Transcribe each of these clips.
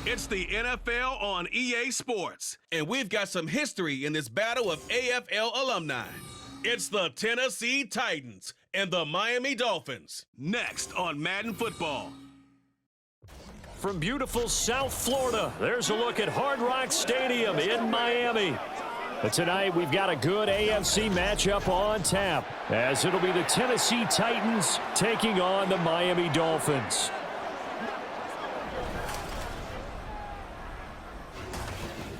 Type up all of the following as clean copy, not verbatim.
It's the NFL on EA Sports, and we've got some history in this battle of AFL alumni. It's the Tennessee Titans and the Miami Dolphins, next on Madden Football. From beautiful South Florida, there's a look at Hard Rock Stadium in Miami. But tonight, we've got a good AFC matchup on tap, as it'll be the Tennessee Titans taking on the Miami Dolphins.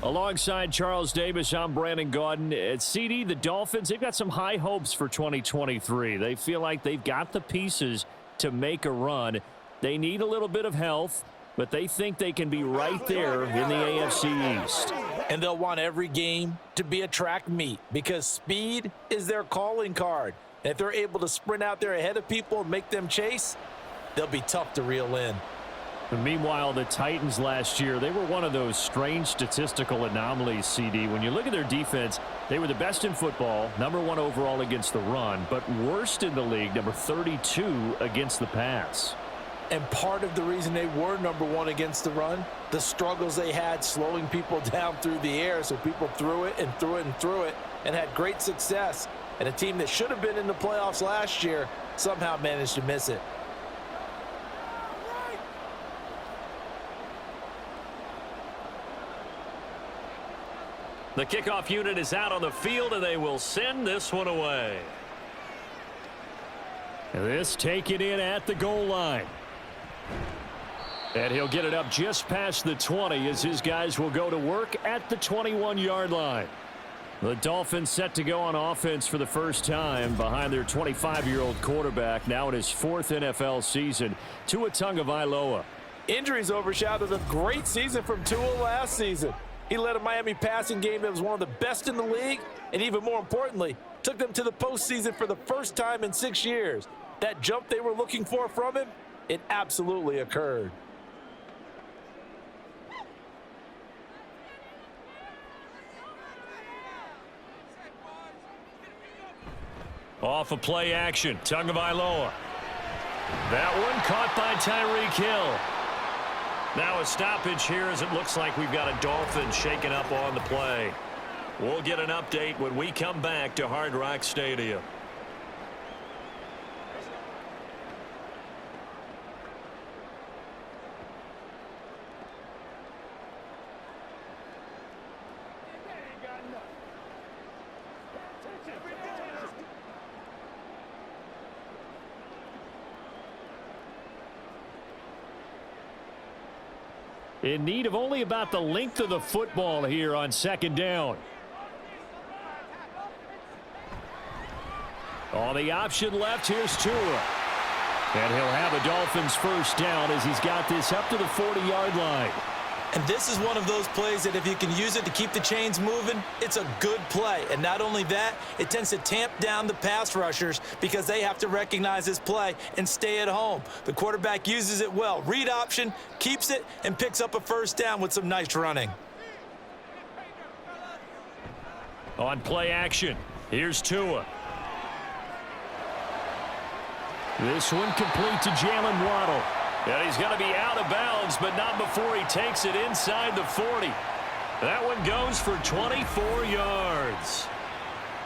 Alongside Charles Davis, I'm Brandon Gaudin. At CD, the Dolphins, they've got some high hopes for 2023. They feel like they've got the pieces to make a run. They need a little bit of health, but they think they can be right there in the AFC East. And they'll want every game to be a track meet because speed is their calling card. And if they're able to sprint out there ahead of people and make them chase, they'll be tough to reel in. And meanwhile, the Titans last year, they were one of those strange statistical anomalies, CD. When you look at their defense, they were the best in football, #1 overall against the run, but worst in the league, number 32 against the pass. And part of the reason they were #1 against the run, the struggles they had slowing people down through the air, so people threw it and threw it and threw it and had great success. And a team that should have been in the playoffs last year somehow managed to miss it. The kickoff unit is out on the field, and they will send this one away. This taken in at the goal line. And he'll get it up just past the 20 as his guys will go to work at the 21-yard line. The Dolphins set to go on offense for the first time behind their 25-year-old quarterback, now in his 4th NFL season, Tua Tagovailoa. Injuries overshadowed a great season from Tua last season. He led a Miami passing game that was one of the best in the league, and even more importantly, took them to the postseason for the first time in 6 years. That jump they were looking for from him, it absolutely occurred. Off of play action, Tagovailoa. That one caught by Tyreek Hill. Now a stoppage here as it looks like we've got a Dolphin shaken up on the play. We'll get an update when we come back to Hard Rock Stadium. In need of only about the length of the football here on 2nd down. On the option left, here's Tua. And he'll have a Dolphins first down as he's got this up to the 40-yard line. And this is one of those plays that if you can use it to keep the chains moving, it's a good play. And not only that, it tends to tamp down the pass rushers because they have to recognize this play and stay at home. The quarterback uses it well. Read option, keeps it, and picks up a first down with some nice running. On play action, here's Tua. This one complete to Jalen Waddle. And he's going to be out of bounds, but not before he takes it inside the 40. That one goes for 24 yards.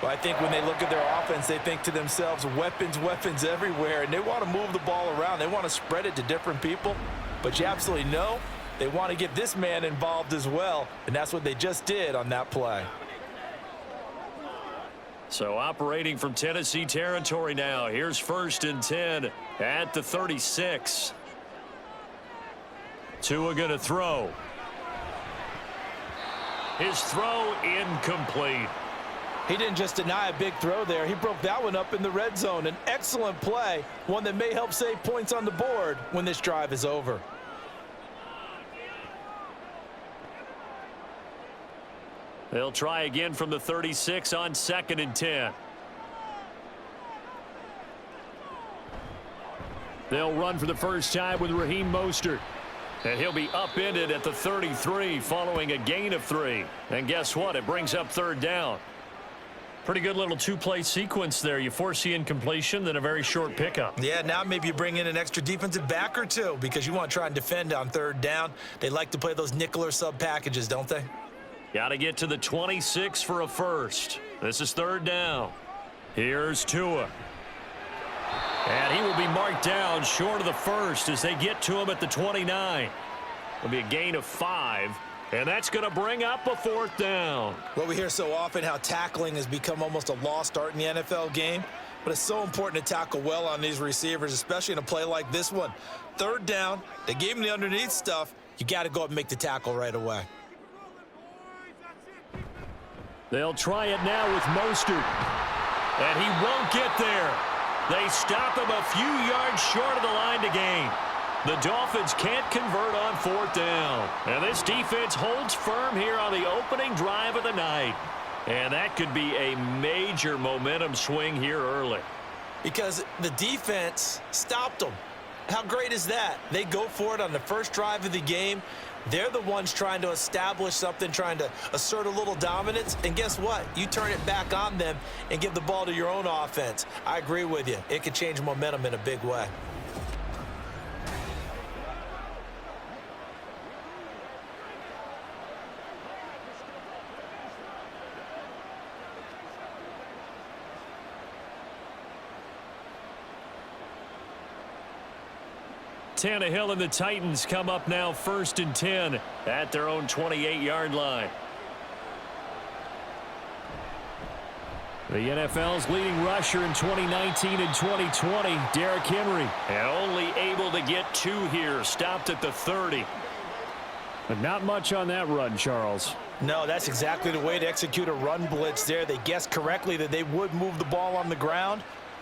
Well, I think when they look at their offense, they think to themselves, weapons, weapons everywhere, and they want to move the ball around. They want to spread it to different people, but you absolutely know they want to get this man involved as well, and that's what they just did on that play. So operating from Tennessee territory now. Here's 1st and 10 at the 36. Tua going to throw. His throw incomplete. He didn't just deny a big throw there. He broke that one up in the red zone. An excellent play, one that may help save points on the board when this drive is over. They'll try again from the 36 on 2nd and 10. They'll run for the first time with Raheem Mostert. And he'll be upended at the 33 following a gain of 3. And guess what? It brings up 3rd down. Pretty good little two-play sequence there. You force the incompletion, then a very short pickup. Yeah, now maybe you bring in an extra defensive back or two because you want to try and defend on third down. They like to play those nickel or sub packages, don't they? Got to get to the 26 for a first. This is third down. Here's Tua. And he will be marked down short of the first as they get to him at the 29. It'll be a gain of 5. And that's going to bring up a fourth down. Well, we hear so often how tackling has become almost a lost art in the NFL game, but it's so important to tackle well on these receivers, especially in a play like this one. Third down, they gave him the underneath stuff. You got to go up and make the tackle right away. They'll try it now with Mostert. And he won't get there. They stop him a few yards short of the line to gain. The Dolphins can't convert on fourth down. And this defense holds firm here on the opening drive of the night. And that could be a major momentum swing here early. Because the defense stopped them. How great is that? They go for it on the first drive of the game. They're the ones trying to establish something, trying to assert a little dominance. And guess what? You turn it back on them and give the ball to your own offense. I agree with you. It could change momentum in a big way. Tannehill and the Titans come up now 1st and 10 at their own 28-yard line. The NFL's leading rusher in 2019 and 2020, Derrick Henry, and only able to get 2 here, stopped at the 30. But not much on that run, Charles. No, that's exactly the way to execute a run blitz there. They guessed correctly that they would move the ball on the ground,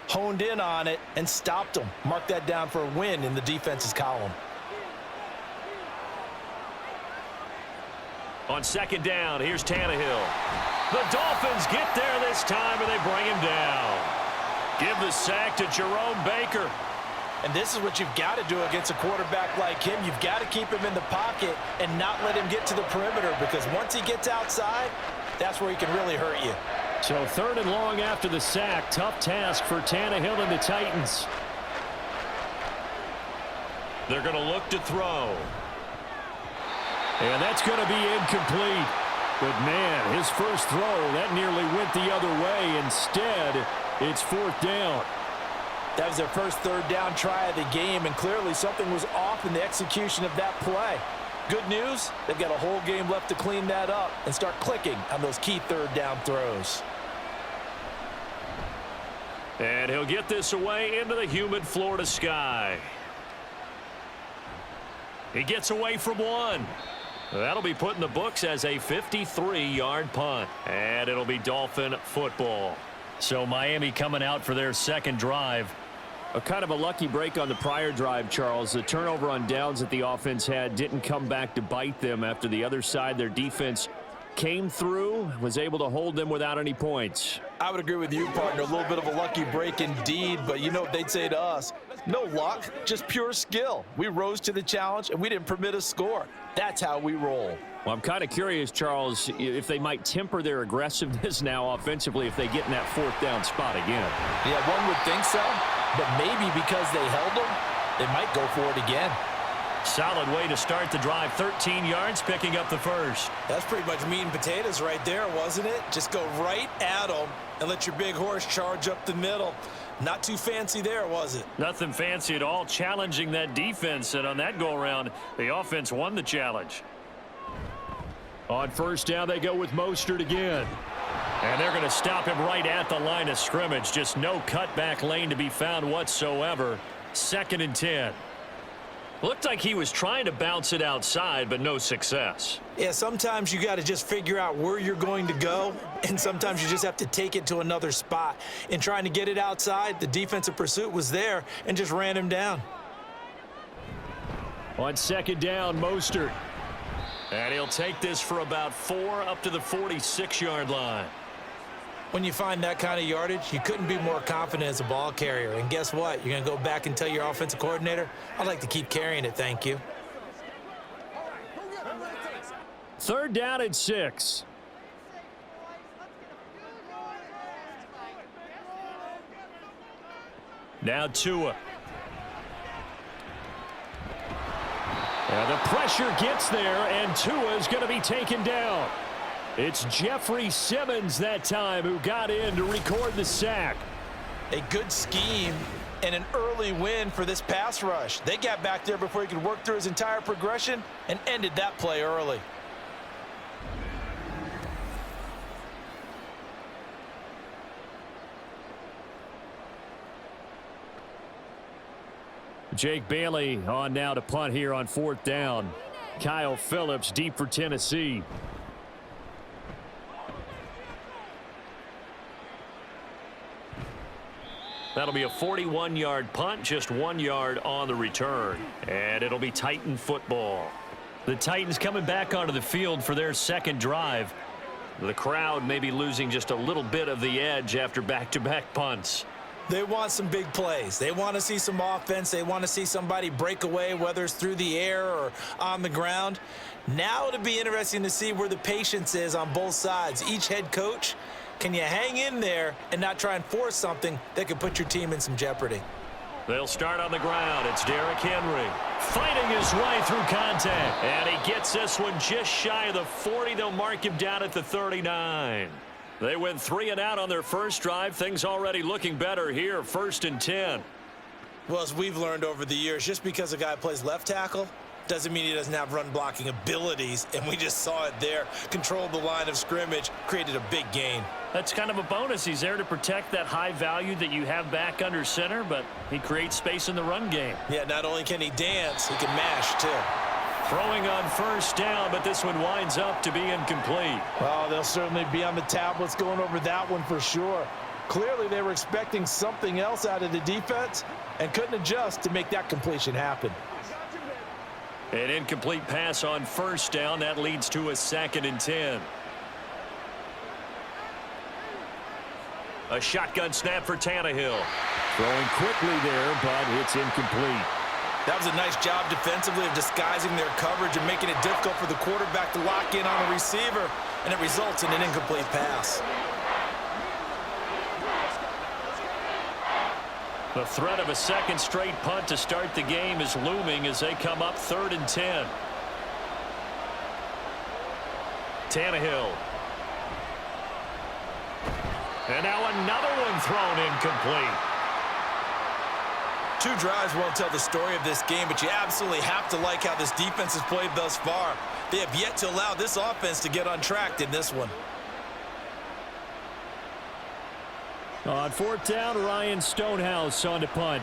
honed in on it, and stopped them. Mark that down for a win in the defense's column. On second down, here's Tannehill. The Dolphins get there this time, and they bring him down. Give the sack to Jerome Baker. And this is what you've got to do against a quarterback like him. You've got to keep him in the pocket and not let him get to the perimeter, because once he gets outside, that's where he can really hurt you. So 3rd and long after the sack. Tough task for Tannehill and the Titans. They're going to look to throw. And that's going to be incomplete. But, man, his first throw, that nearly went the other way. Instead, it's 4th down. That was their first 3rd down try of the game, and clearly something was off in the execution of that play. Good news, they've got a whole game left to clean that up and start clicking on those key 3rd down throws. And he'll get this away into the humid Florida sky. He gets away from 1. That'll be put in the books as a 53-yard punt. And it'll be Dolphin football. So Miami coming out for their second drive. A kind of a lucky break on the prior drive, Charles. The turnover on downs that the offense had didn't come back to bite them after the other side. Their defense came through, was able to hold them without any points. I would agree with you, partner. A little bit of a lucky break indeed, but you know what they'd say to us? No luck, just pure skill. We rose to the challenge, and we didn't permit a score. That's how we roll. Well, I'm kind of curious, Charles, if they might temper their aggressiveness now offensively if they get in that 4th down spot again. Yeah, one would think so, but maybe because they held them, they might go for it again. Solid way to start the drive. 13 yards, picking up the first. That's pretty much meat and potatoes right there, wasn't it? Just go right at them and let your big horse charge up the middle. Not too fancy there, was it? Nothing fancy at all, challenging that defense, and on that go-around, the offense won the challenge. On 1st down, they go with Mostert again. And they're going to stop him right at the line of scrimmage. Just no cutback lane to be found whatsoever. 2nd and 10. Looked like he was trying to bounce it outside, but no success. Yeah, sometimes you got to just figure out where you're going to go, and sometimes you just have to take it to another spot. In trying to get it outside, the defensive pursuit was there and just ran him down. On 2nd down, Mostert. And he'll take this for about 4 up to the 46-yard line. When you find that kind of yardage, you couldn't be more confident as a ball carrier. And guess what? You're going to go back and tell your offensive coordinator, I'd like to keep carrying it, thank you. 3rd down and 6. Now Tua. And the pressure gets there, and Tua is going to be taken down. It's Jeffrey Simmons that time who got in to record the sack. A good scheme and an early win for this pass rush. They got back there before he could work through his entire progression and ended that play early. Jake Bailey on now to punt here on 4th down. Kyle Phillips deep for Tennessee. That'll be a 41-yard punt, just 1 yard on the return. And it'll be Titan football. The Titans coming back onto the field for their second drive. The crowd may be losing just a little bit of the edge after back-to-back punts. They want some big plays. They want to see some offense. They want to see somebody break away, whether it's through the air or on the ground. Now it'll be interesting to see where the patience is on both sides. Each head coach, can you hang in there and not try and force something that could put your team in some jeopardy? They'll start on the ground. It's Derrick Henry fighting his way through contact. And he gets this one just shy of the 40. They'll mark him down at the 39. They went 3 and out on their first drive. Things already looking better here. 1st and 10. Well, as we've learned over the years, just because a guy plays left tackle doesn't mean he doesn't have run blocking abilities. And we just saw it there. Controlled the line of scrimmage, created a big gain. That's kind of a bonus. He's there to protect that high value that you have back under center, but he creates space in the run game. Yeah, not only can he dance, he can mash too. Throwing on 1st down, but this one winds up to be incomplete. Well, they'll certainly be on the tablets going over that one for sure. Clearly, they were expecting something else out of the defense and couldn't adjust to make that completion happen. An incomplete pass on 1st down. That leads to a 2nd and 10. A shotgun snap for Tannehill. Throwing quickly there, but it's incomplete. That was a nice job defensively of disguising their coverage and making it difficult for the quarterback to lock in on a receiver, and it results in an incomplete pass. The threat of a second straight punt to start the game is looming as they come up 3rd and 10. Tannehill. And now another one thrown incomplete. 2 drives won't tell the story of this game, but you absolutely have to like how this defense has played thus far. They have yet to allow this offense to get untracked in this one. On 4th down, Ryan Stonehouse on to punt.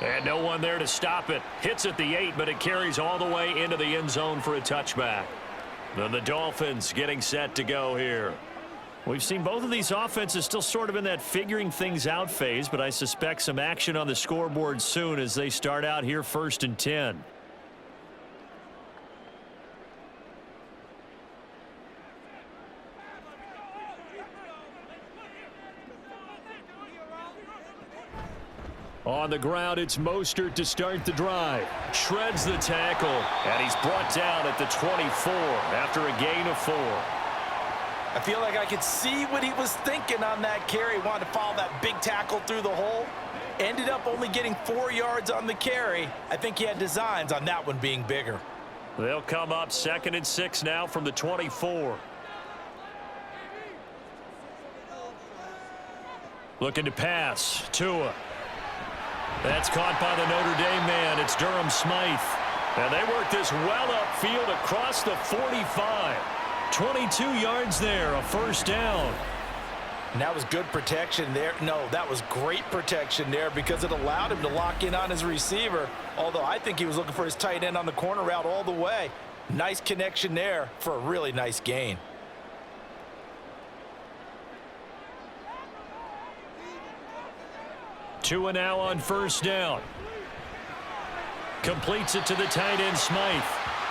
And no one there to stop it. Hits at the 8, but it carries all the way into the end zone for a touchback. Then the Dolphins getting set to go here. We've seen both of these offenses still sort of in that figuring things out phase, but I suspect some action on the scoreboard soon as they start out here 1st and 10. On the ground, it's Mostert to start the drive. Shreds the tackle, and he's brought down at the 24 after a gain of 4. I feel like I could see what he was thinking on that carry. Wanted to follow that big tackle through the hole. Ended up only getting 4 yards on the carry. I think he had designs on that one being bigger. They'll come up 2nd and 6 now from the 24. Looking to pass. Tua. That's caught by the Notre Dame man. It's Durham Smythe. And they work this well upfield across the 45. 22 yards there, a 1st down. And that was good protection there. No, that was great protection there because it allowed him to lock in on his receiver. Although I think he was looking for his tight end on the corner route all the way. Nice connection there for a really nice gain. Tua now on 1st down. Completes it to the tight end, Smythe.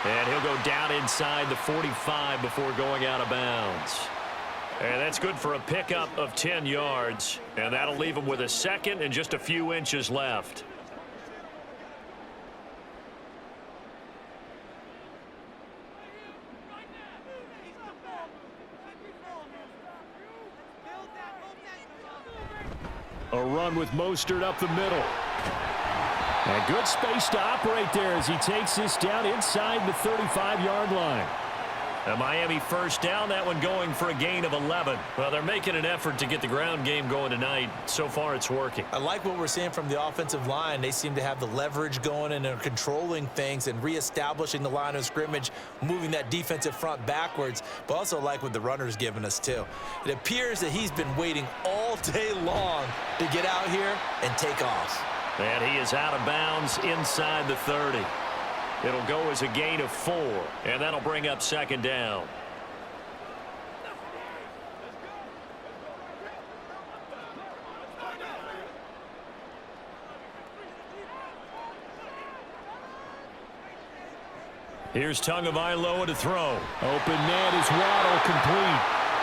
And he'll go down inside the 45 before going out of bounds. And that's good for a pickup of 10 yards. And that'll leave him with a 2nd and just a few inches left. A run with Mostert up the middle. And good space to operate there as he takes this down inside the 35-yard line. A Miami first down, that one going for a gain of 11. Well, they're making an effort to get the ground game going tonight. So far, it's working. I like what we're seeing from the offensive line. They seem to have the leverage going and are controlling things and reestablishing the line of scrimmage, moving that defensive front backwards, but also like what the runner's giving us, too. It appears that he's been waiting all day long to get out here and take off. And he is out of bounds inside the 30. It'll go as a gain of 4, and that'll bring up second down. Here's Tagovailoa to throw. Open man is Waddle, complete.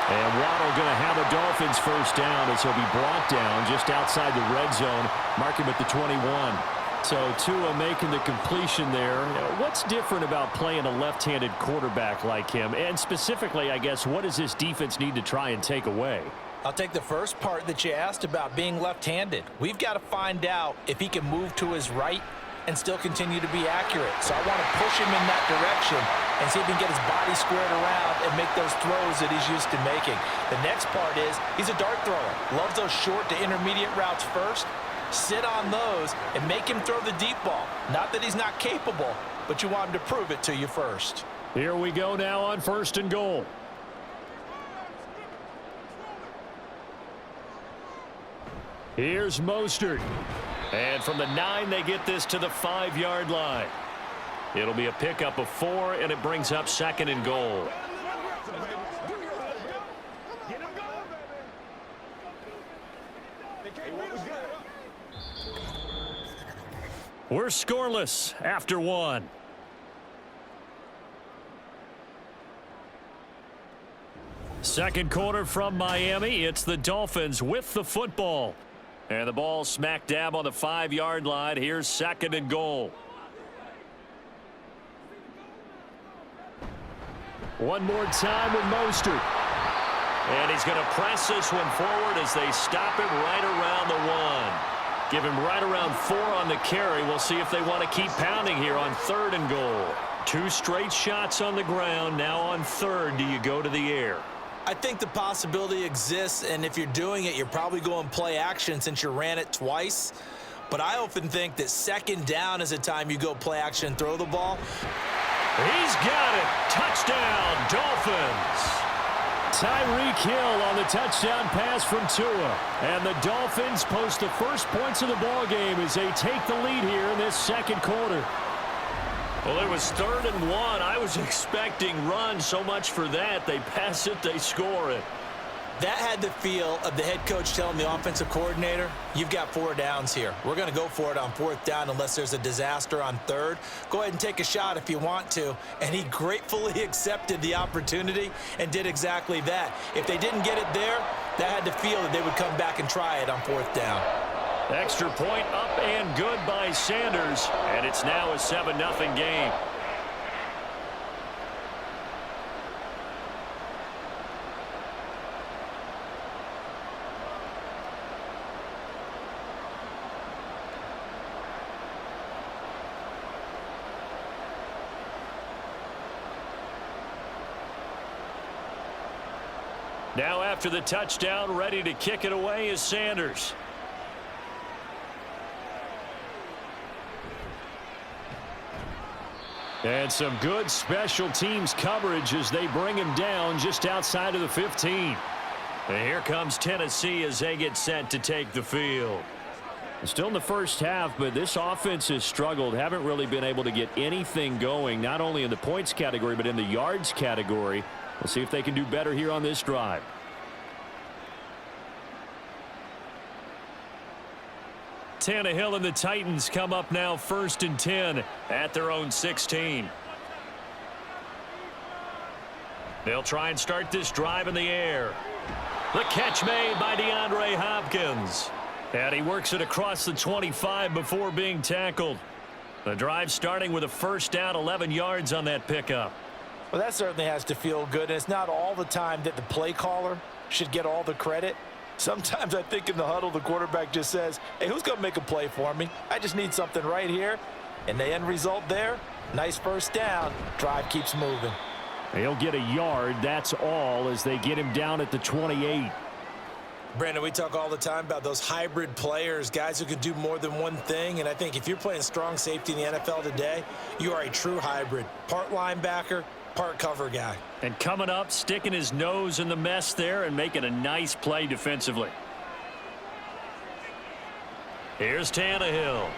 And Waddle going to have a Dolphins first down as he'll be brought down just outside the red zone. Mark him at the 21. So Tua making the completion there. What's different about playing a left-handed quarterback like him? And specifically, I guess, what does this defense need to try and take away? I'll take the first part that you asked about being left-handed. We've got to find out if he can move to his right and still continue to be accurate. So I want to push him in that direction and see if he can get his body squared around and make those throws that he's used to making. The next part is he's a dart thrower. Loves those short to intermediate routes first. Sit on those and make him throw the deep ball. Not that he's not capable, but you want him to prove it to you first. Here we go now on 1st and goal. Here's Mostert. And from the 9, they get this to the 5-yard line. It'll be a pickup of 4, and it brings up 2nd and goal. We're scoreless after 1. Second quarter from Miami. It's the Dolphins with the football. And the ball smack dab on the 5-yard line. Here's 2nd and goal. One more time with Mostert. And he's going to press this one forward as they stop him right around the 1. Give him right around 4 on the carry. We'll see if they want to keep pounding here on 3rd and goal. 2 straight shots on the ground. Now on 3rd, do you go to the air? I think the possibility exists, and if you're doing it, you're probably going play action since you ran it twice. But I often think that 2nd down is a time you go play action and throw the ball. He's got it. Touchdown, Dolphins. Tyreek Hill on the touchdown pass from Tua. And the Dolphins post the first points of the ball game as they take the lead here in this 2nd quarter. Well, it was 3rd and 1. I was expecting run. So much for that. They pass it, they score it. That had the feel of the head coach telling the offensive coordinator, you've got 4 downs here. We're going to go for it on 4th down unless there's a disaster on 3rd. Go ahead and take a shot if you want to. And he gratefully accepted the opportunity and did exactly that. If they didn't get it there, that had the feel that they would come back and try it on 4th down. Extra point up and good by Sanders. And it's now a 7-0 game. Now after the touchdown, ready to kick it away is Sanders. And some good special teams coverage as they bring him down just outside of the 15. And here comes Tennessee as they get set to take the field. Still in the first half, but this offense has struggled. Haven't really been able to get anything going, not only in the points category, but in the yards category. We'll see if they can do better here on this drive. Tannehill and the Titans come up now 1st and 10 at their own 16. They'll try and start this drive in the air. The catch made by DeAndre Hopkins. And he works it across the 25 before being tackled. The drive starting with a first down, 11 yards on that pickup. Well, that certainly has to feel good. And it's not all the time that the play caller should get all the credit. Sometimes I think in the huddle, the quarterback just says, hey, who's going to make a play for me? I just need something right here. And the end result there, nice first down. Drive keeps moving. He'll get a yard, that's all, as they get him down at the 28. Brandon, we talk all the time about those hybrid players, guys who can do more than one thing. And I think if you're playing strong safety in the NFL today, you are a true hybrid. Part linebacker, part cover guy. And coming up, sticking his nose in the mess there and making a nice play defensively. Here's Tannehill.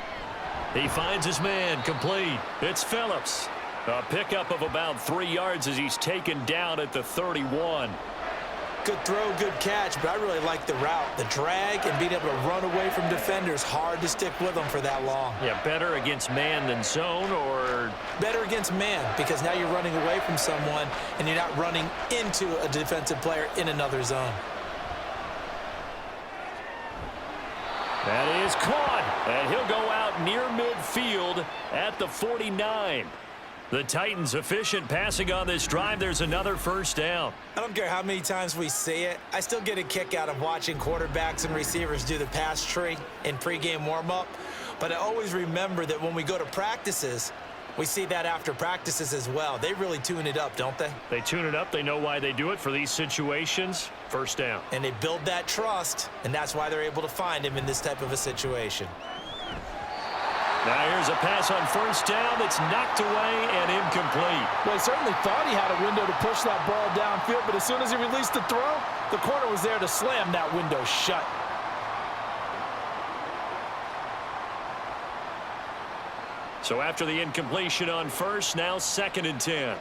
He finds his man, complete. It's Phillips. A pickup of about 3 yards as he's taken down at the 31. Good throw, good catch, but I really like the route. The drag and being able to run away from defenders, hard to stick with them for that long. Yeah, better against man than zone, or? Better against man, because now you're running away from someone and you're not running into a defensive player in another zone. That is caught, and he'll go out near midfield at the 49. The Titans efficient passing on this drive. There's another first down. I don't care how many times we see it. I still get a kick out of watching quarterbacks and receivers do the pass tree in pregame warm-up. But I always remember that when we go to practices, we see that after practices as well. They really tune it up, don't they? They tune it up. They know why they do it for these situations. First down. And they build that trust, and that's why they're able to find him in this type of a situation. Now here's a pass on first down that's knocked away and incomplete. Well, he certainly thought he had a window to push that ball downfield, but as soon as he released the throw, the corner was there to slam that window shut. So after the incompletion on first, now 2nd and 10.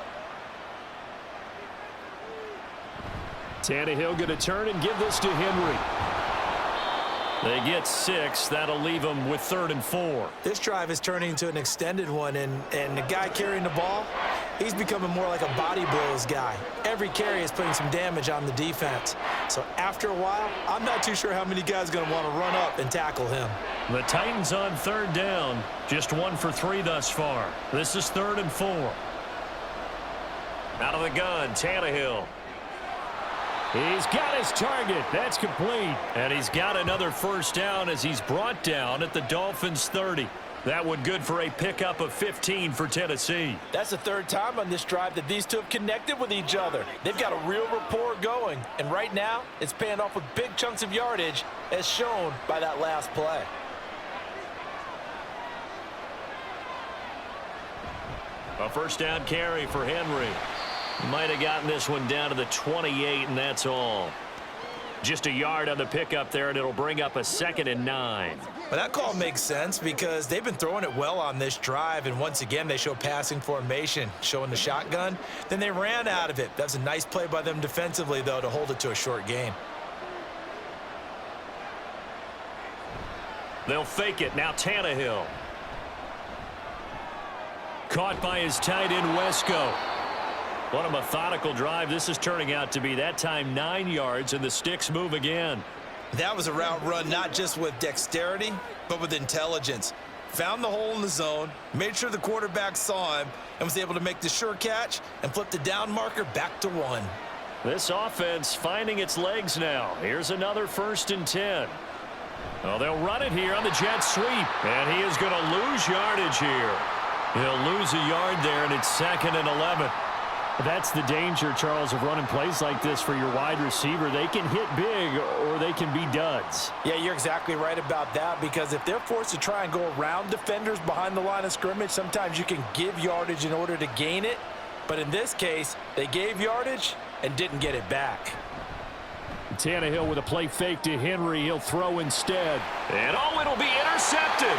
Tannehill going to turn and give this to Henry. They get 6. That'll leave them with 3rd and 4. This drive is turning into an extended one, and the guy carrying the ball, he's becoming more like a body blows guy. Every carry is putting some damage on the defense. So after a while, I'm not too sure how many guys are going to want to run up and tackle him. The Titans on 3rd down. Just 1 for 3 thus far. This is 3rd and 4. Out of the gun, Tannehill. He's got his target. That's complete. And he's got another first down as he's brought down at the Dolphins' 30. That one good for a pickup of 15 for Tennessee. That's the 3rd time on this drive that these two have connected with each other. They've got a real rapport going, and right now it's paying off with big chunks of yardage as shown by that last play. A first down carry for Henry. Might have gotten this one down to the 28, and that's all. Just a yard on the pickup there, and it'll bring up a 2nd and 9. But that call makes sense because they've been throwing it well on this drive, and once again they show passing formation, showing the shotgun. Then they ran out of it. That's a nice play by them defensively, though, to hold it to a short gain. They'll fake it. Now Tannehill. Caught by his tight end, Wesco. What a methodical drive this is turning out to be. That time 9 yards, and the sticks move again. That was a route run not just with dexterity, but with intelligence. Found the hole in the zone, made sure the quarterback saw him, and was able to make the sure catch and flip the down marker back to 1. This offense finding its legs now. Here's another 1st and 10. Well, they'll run it here on the jet sweep, and he is going to lose yardage here. He'll lose a yard there, and it's 2nd and 11. That's the danger, Charles, of running plays like this for your wide receiver. They can hit big or they can be duds. Yeah, you're exactly right about that, because if they're forced to try and go around defenders behind the line of scrimmage, sometimes you can give yardage in order to gain it. But in this case, they gave yardage and didn't get it back. Tannehill with a play fake to Henry. He'll throw instead. And it'll be intercepted.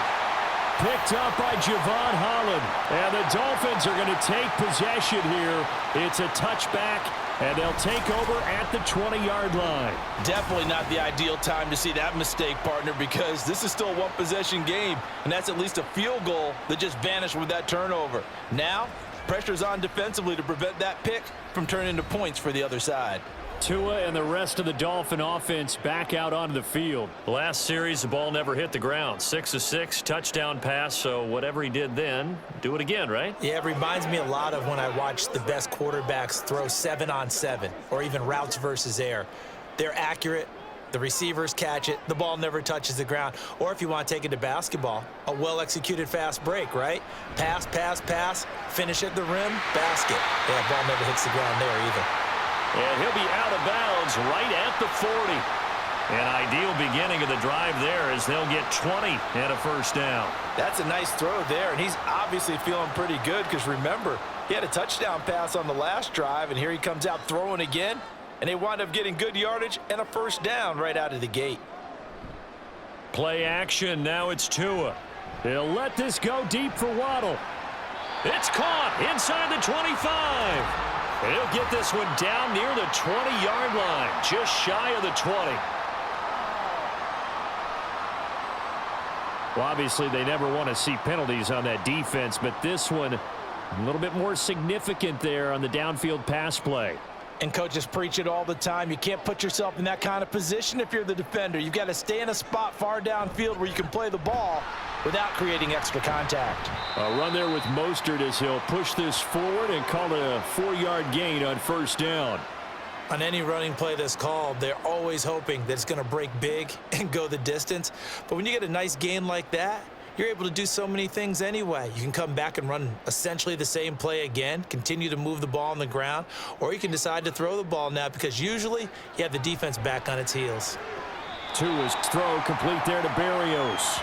Picked up by Javon Holland. And the Dolphins are going to take possession here. It's a touchback, and they'll take over at the 20-yard line. Definitely not the ideal time to see that mistake, partner, because this is still a one-possession game, and that's at least a field goal that just vanished with that turnover. Now, pressure's on defensively to prevent that pick from turning into points for the other side. Tua and the rest of the Dolphin offense back out onto the field. Last series, the ball never hit the ground. 6 of 6, touchdown pass, so whatever he did then, do it again, right? Yeah, it reminds me a lot of when I watch the best quarterbacks throw 7-on-7 or even routes versus air. They're accurate, The receivers catch it. The ball never touches the ground. Or if you want to take it to basketball, a well-executed fast break, right? Pass, pass, pass, finish at the rim, basket. Yeah, ball never hits the ground there either. And he'll be out of bounds right at the 40. An ideal beginning of the drive there as they'll get 20 and a first down. That's a nice throw there, and he's obviously feeling pretty good because remember, he had a touchdown pass on the last drive, and here he comes out throwing again, and they wind up getting good yardage and a first down right out of the gate. Play action. Now it's Tua. He'll let this go deep for Waddle. It's caught inside the 25. He'll get this one down near the 20-yard line, just shy of the 20. Well, obviously, they never want to see penalties on that defense, but this one a little bit more significant there on the downfield pass play. And coaches preach it all the time. You can't put yourself in that kind of position if you're the defender. You've got to stay in a spot far downfield where you can play the ball without creating extra contact. A run there with Mostert as he'll push this forward and call it a 4-yard gain on first down. On any running play that's called, they're always hoping that it's going to break big and go the distance. But when you get a nice gain like that, you're able to do so many things anyway. You can come back and run essentially the same play again, continue to move the ball on the ground, or you can decide to throw the ball now because usually you have the defense back on its heels. Tua's throw complete there to Berrios.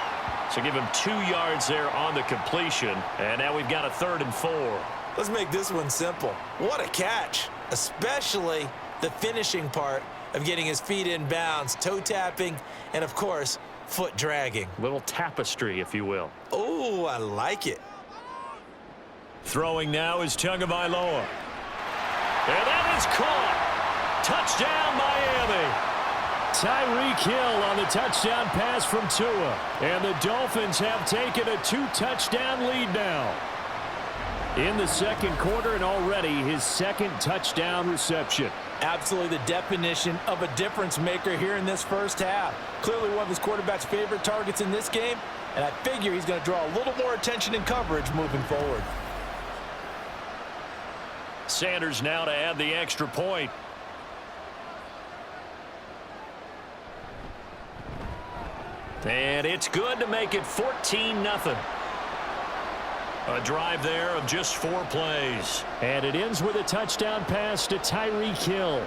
So give him 2 yards there on the completion. And now we've got a 3rd and 4. Let's make this one simple. What a catch, especially the finishing part of getting his feet in bounds, toe tapping, and of course, foot dragging. Little tapestry, if you will. Oh, I like it. Throwing now is Tagovailoa. And that is caught. Touchdown, Miami. Tyreek Hill on the touchdown pass from Tua. And the Dolphins have taken a 2-touchdown lead now. In the second quarter and already his 2nd touchdown reception. Absolutely the definition of a difference maker here in this first half. Clearly one of his quarterback's favorite targets in this game, and I figure he's going to draw a little more attention and coverage moving forward. Sanders now to add the extra point. And it's good to make it 14-0. A drive there of just 4 plays. And it ends with a touchdown pass to Tyreek Hill.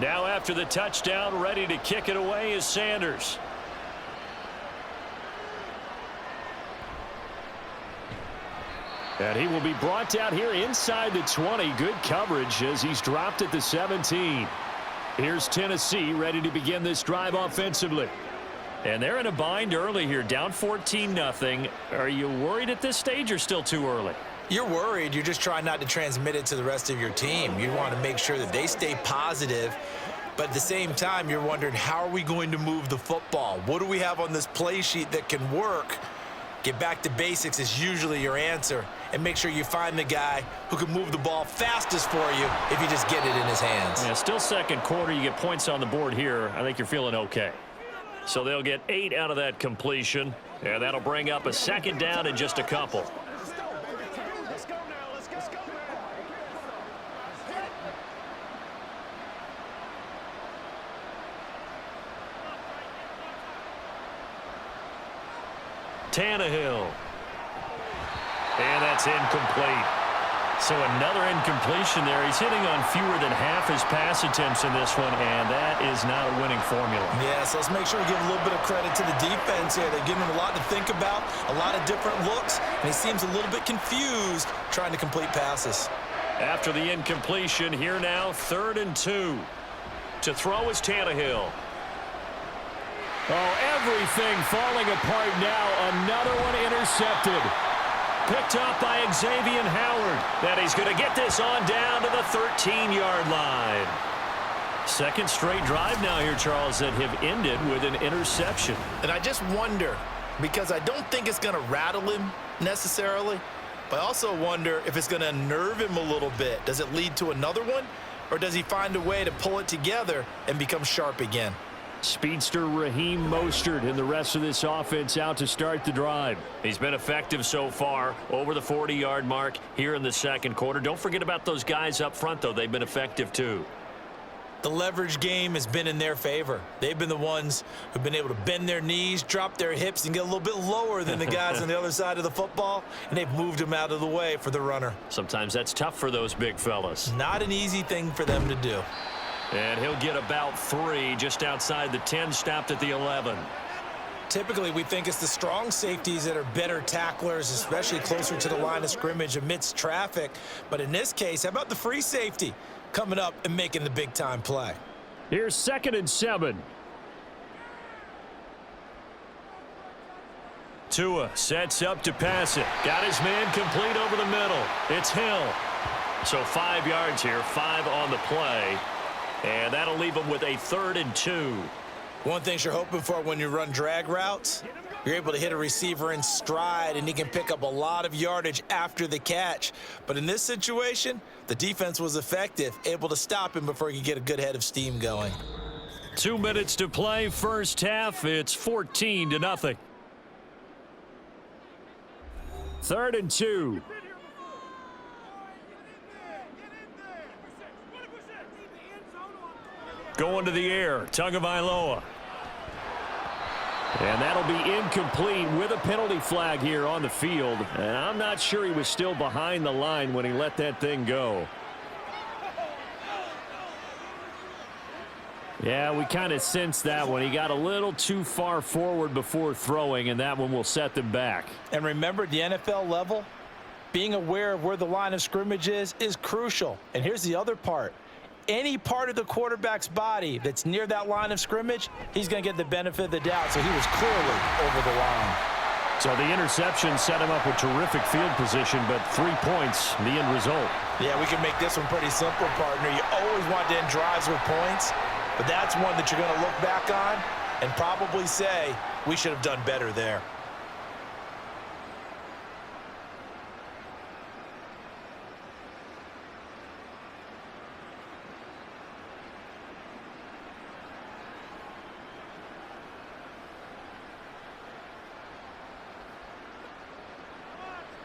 Now after the touchdown, ready to kick it away is Sanders. And he will be brought down here inside the 20. Good coverage as he's dropped at the 17. Here's Tennessee ready to begin this drive offensively. And they're in a bind early here, down 14-0. Are you worried at this stage or still too early? You're worried. You're just trying not to transmit it to the rest of your team. You want to make sure that they stay positive. But at the same time, you're wondering, how are we going to move the football? What do we have on this play sheet that can work? Get back to basics is usually your answer. And make sure you find the guy who can move the ball fastest for you if you just get it in his hands. Yeah, still second quarter. You get points on the board here. I think you're feeling okay. So they'll get 8 out of that completion. And that'll bring up a 2nd down and just a couple. Tannehill. And that's incomplete. So another incompletion there. He's hitting on fewer than half his pass attempts in this one, and that is not a winning formula. Yes, let's make sure we give a little bit of credit to the defense here. They're giving him a lot to think about, a lot of different looks, and he seems a little bit confused trying to complete passes. After the incompletion, here now, 3rd and 2. To throw is Tannehill. Oh, everything falling apart now. Another one intercepted. Picked up by Xavier Howard. That he's going to get this on down to the 13-yard line. 2nd straight drive now here, Charles, that have ended with an interception. And I just wonder, because I don't think it's going to rattle him necessarily, But I also wonder if it's going to unnerve him a little bit. Does it lead to another one? Or does he find a way to pull it together and become sharp again? Speedster Raheem Mostert and the rest of this offense out to start the drive. He's been effective so far, over the 40-yard mark here in the second quarter. Don't forget about those guys up front, though. They've been effective, too. The leverage game has been in their favor. They've been the ones who've been able to bend their knees, drop their hips, and get a little bit lower than the guys on the other side of the football, and they've moved them out of the way for the runner. Sometimes that's tough for those big fellas. Not an easy thing for them to do. And he'll get about 3 just outside the 10, stopped at the 11. Typically, we think it's the strong safeties that are better tacklers, especially closer to the line of scrimmage amidst traffic. But in this case, how about the free safety coming up and making the big-time play? Here's 2nd and 7. Tua sets up to pass it. Got his man complete over the middle. It's Hill. So 5 yards here, 5 on the play. And that'll leave him with a 3rd and 2. One thing you're hoping for when you run drag routes, you're able to hit a receiver in stride, and he can pick up a lot of yardage after the catch. But in this situation, the defense was effective, able to stop him before he could get a good head of steam going. 2 minutes to play, first half. It's 14-0. 3rd and 2. Going to the air, Tagovailoa. And that'll be incomplete with a penalty flag here on the field. And I'm not sure he was still behind the line when he let that thing go. Yeah, we kind of sensed that one. He got a little too far forward before throwing, and that one will set them back. And remember, at the NFL level, being aware of where the line of scrimmage is crucial. And here's the other part. Any part of the quarterback's body that's near that line of scrimmage, he's going to get the benefit of the doubt. So he was clearly over the line. So the interception set him up with terrific field position, but 3 points, the end result. Yeah, we can make this one pretty simple, partner. You always want to end drives with points, but that's one that you're going to look back on and probably say, we should have done better there.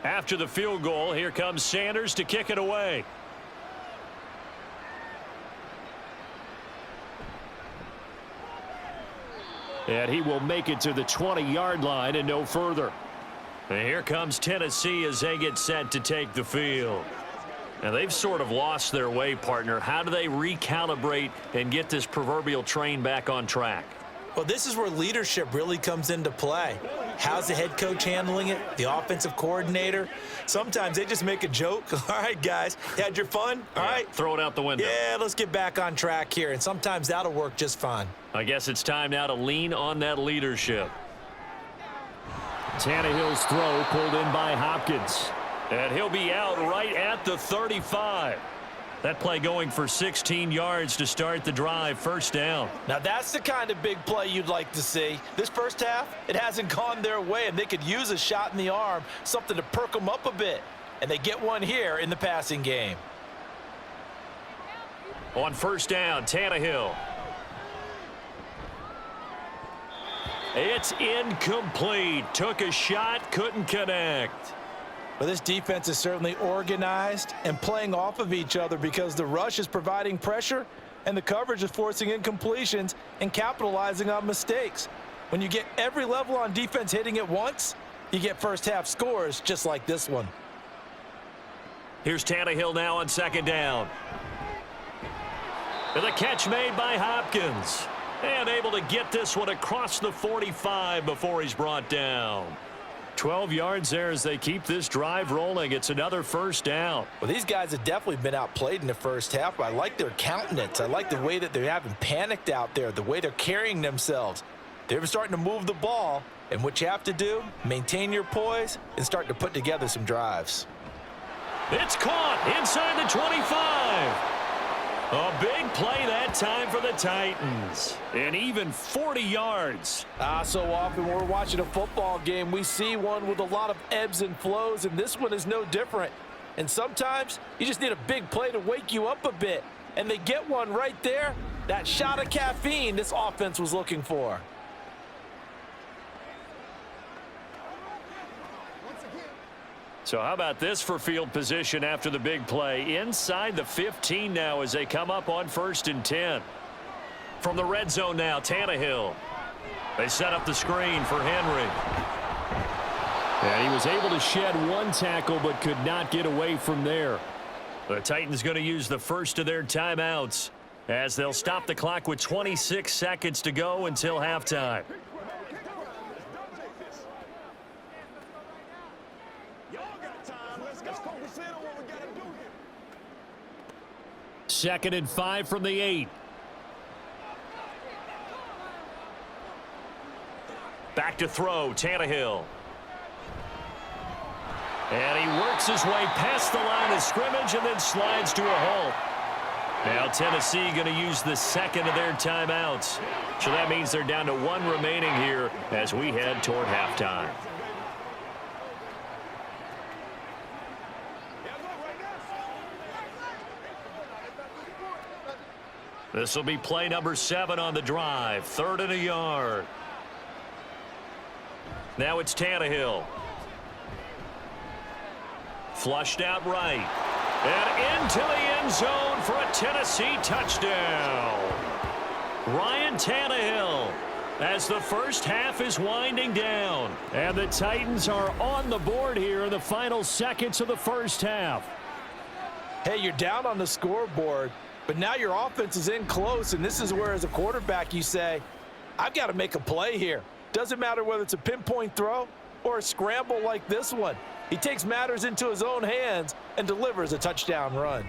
After the field goal, here comes Sanders to kick it away. And he will make it to the 20-yard line and no further. And here comes Tennessee as they get set to take the field. And they've sort of lost their way, partner. How do they recalibrate and get this proverbial train back on track? Well, this is where leadership really comes into play. How's the head coach handling it? The offensive coordinator? Sometimes they just make a joke. All right, guys, you had your fun? All right. Throw it out the window. Yeah, let's get back on track here. And sometimes that'll work just fine. I guess it's time now to lean on that leadership. Tannehill's throw pulled in by Hopkins. And he'll be out right at the 35. That play going for 16 yards to start the drive, first down. Now that's the kind of big play you'd like to see. This first half, it hasn't gone their way, and they could use a shot in the arm, something to perk them up a bit. And they get one here in the passing game. On first down, Tannehill. It's incomplete. Took a shot, couldn't connect. Well, this defense is certainly organized and playing off of each other because the rush is providing pressure and the coverage is forcing incompletions and capitalizing on mistakes. When you get every level on defense hitting at once, you get first half scores just like this one. Here's Tannehill now on second down. And the catch made by Hopkins. And able to get this one across the 45 before he's brought down. 12 yards there as they keep this drive rolling. It's another first down. Well, these guys have definitely been outplayed in the first half, but I like their countenance. I like the way that they haven't panicked out there, the way they're carrying themselves. They're starting to move the ball, and what you have to do, maintain your poise and start to put together some drives. It's caught inside the 25. A big play that time for the Titans. And even 40 yards. So often we're watching a football game, we see one with a lot of ebbs and flows, and this one is no different. And sometimes you just need a big play to wake you up a bit. And they get one right there. That shot of caffeine this offense was looking for. So how about this for field position after the big play? Inside the 15 now as they come up on 1st and 10. From the red zone now, Tannehill. They set up the screen for Henry. And he was able to shed one tackle but could not get away from there. The Titans going to use the first of their timeouts as they'll stop the clock with 26 seconds to go until halftime. Second and 5 from the 8. Back to throw, Tannehill. And he works his way past the line of scrimmage and then slides to a halt. Now Tennessee going to use the second of their timeouts. So that means they're down to 1 remaining here as we head toward halftime. This will be play number 7 on the drive. 3rd and a yard. Now it's Tannehill. Flushed out right. And into the end zone for a Tennessee touchdown. Ryan Tannehill as the first half is winding down. And the Titans are on the board here in the final seconds of the first half. Hey, you're down on the scoreboard, but now your offense is in close, and this is where, as a quarterback, you say, I've got to make a play here. Doesn't matter whether it's a pinpoint throw or a scramble like this one. He takes matters into his own hands and delivers a touchdown run.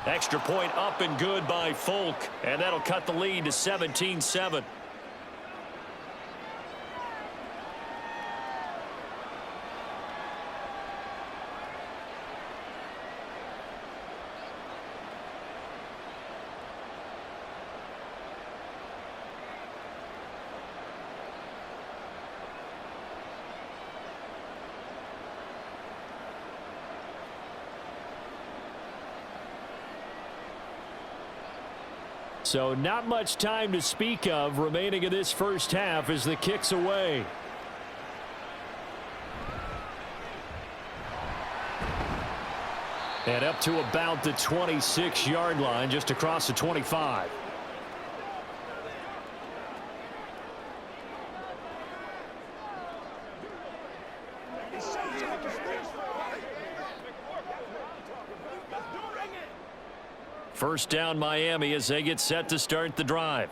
Extra point up and good by Folk, and that'll cut the lead to 17-7. So not much time to speak of remaining in this first half as the kick's away. And up to about the 26-yard line, just across the 25. First down Miami as they get set to start the drive.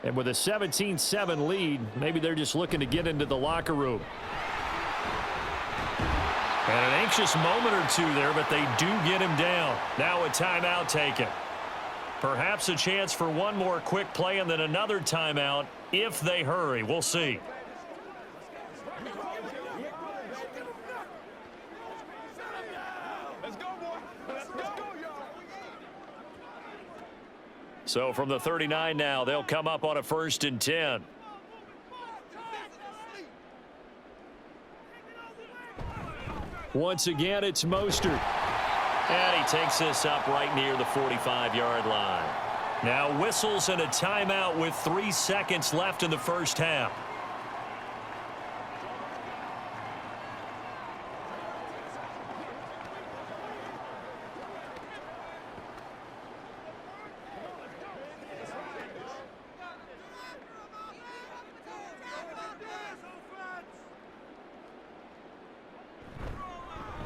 And with a 17-7 lead, maybe they're just looking to get into the locker room. And an anxious moment or two there, but they do get him down. Now a timeout taken. Perhaps a chance for one more quick play and then another timeout if they hurry. We'll see. So from the 39 now, they'll come up on a 1st and 10. Once again, it's Mostert. And he takes this up right near the 45-yard line. Now whistles and a timeout with 3 seconds left in the first half.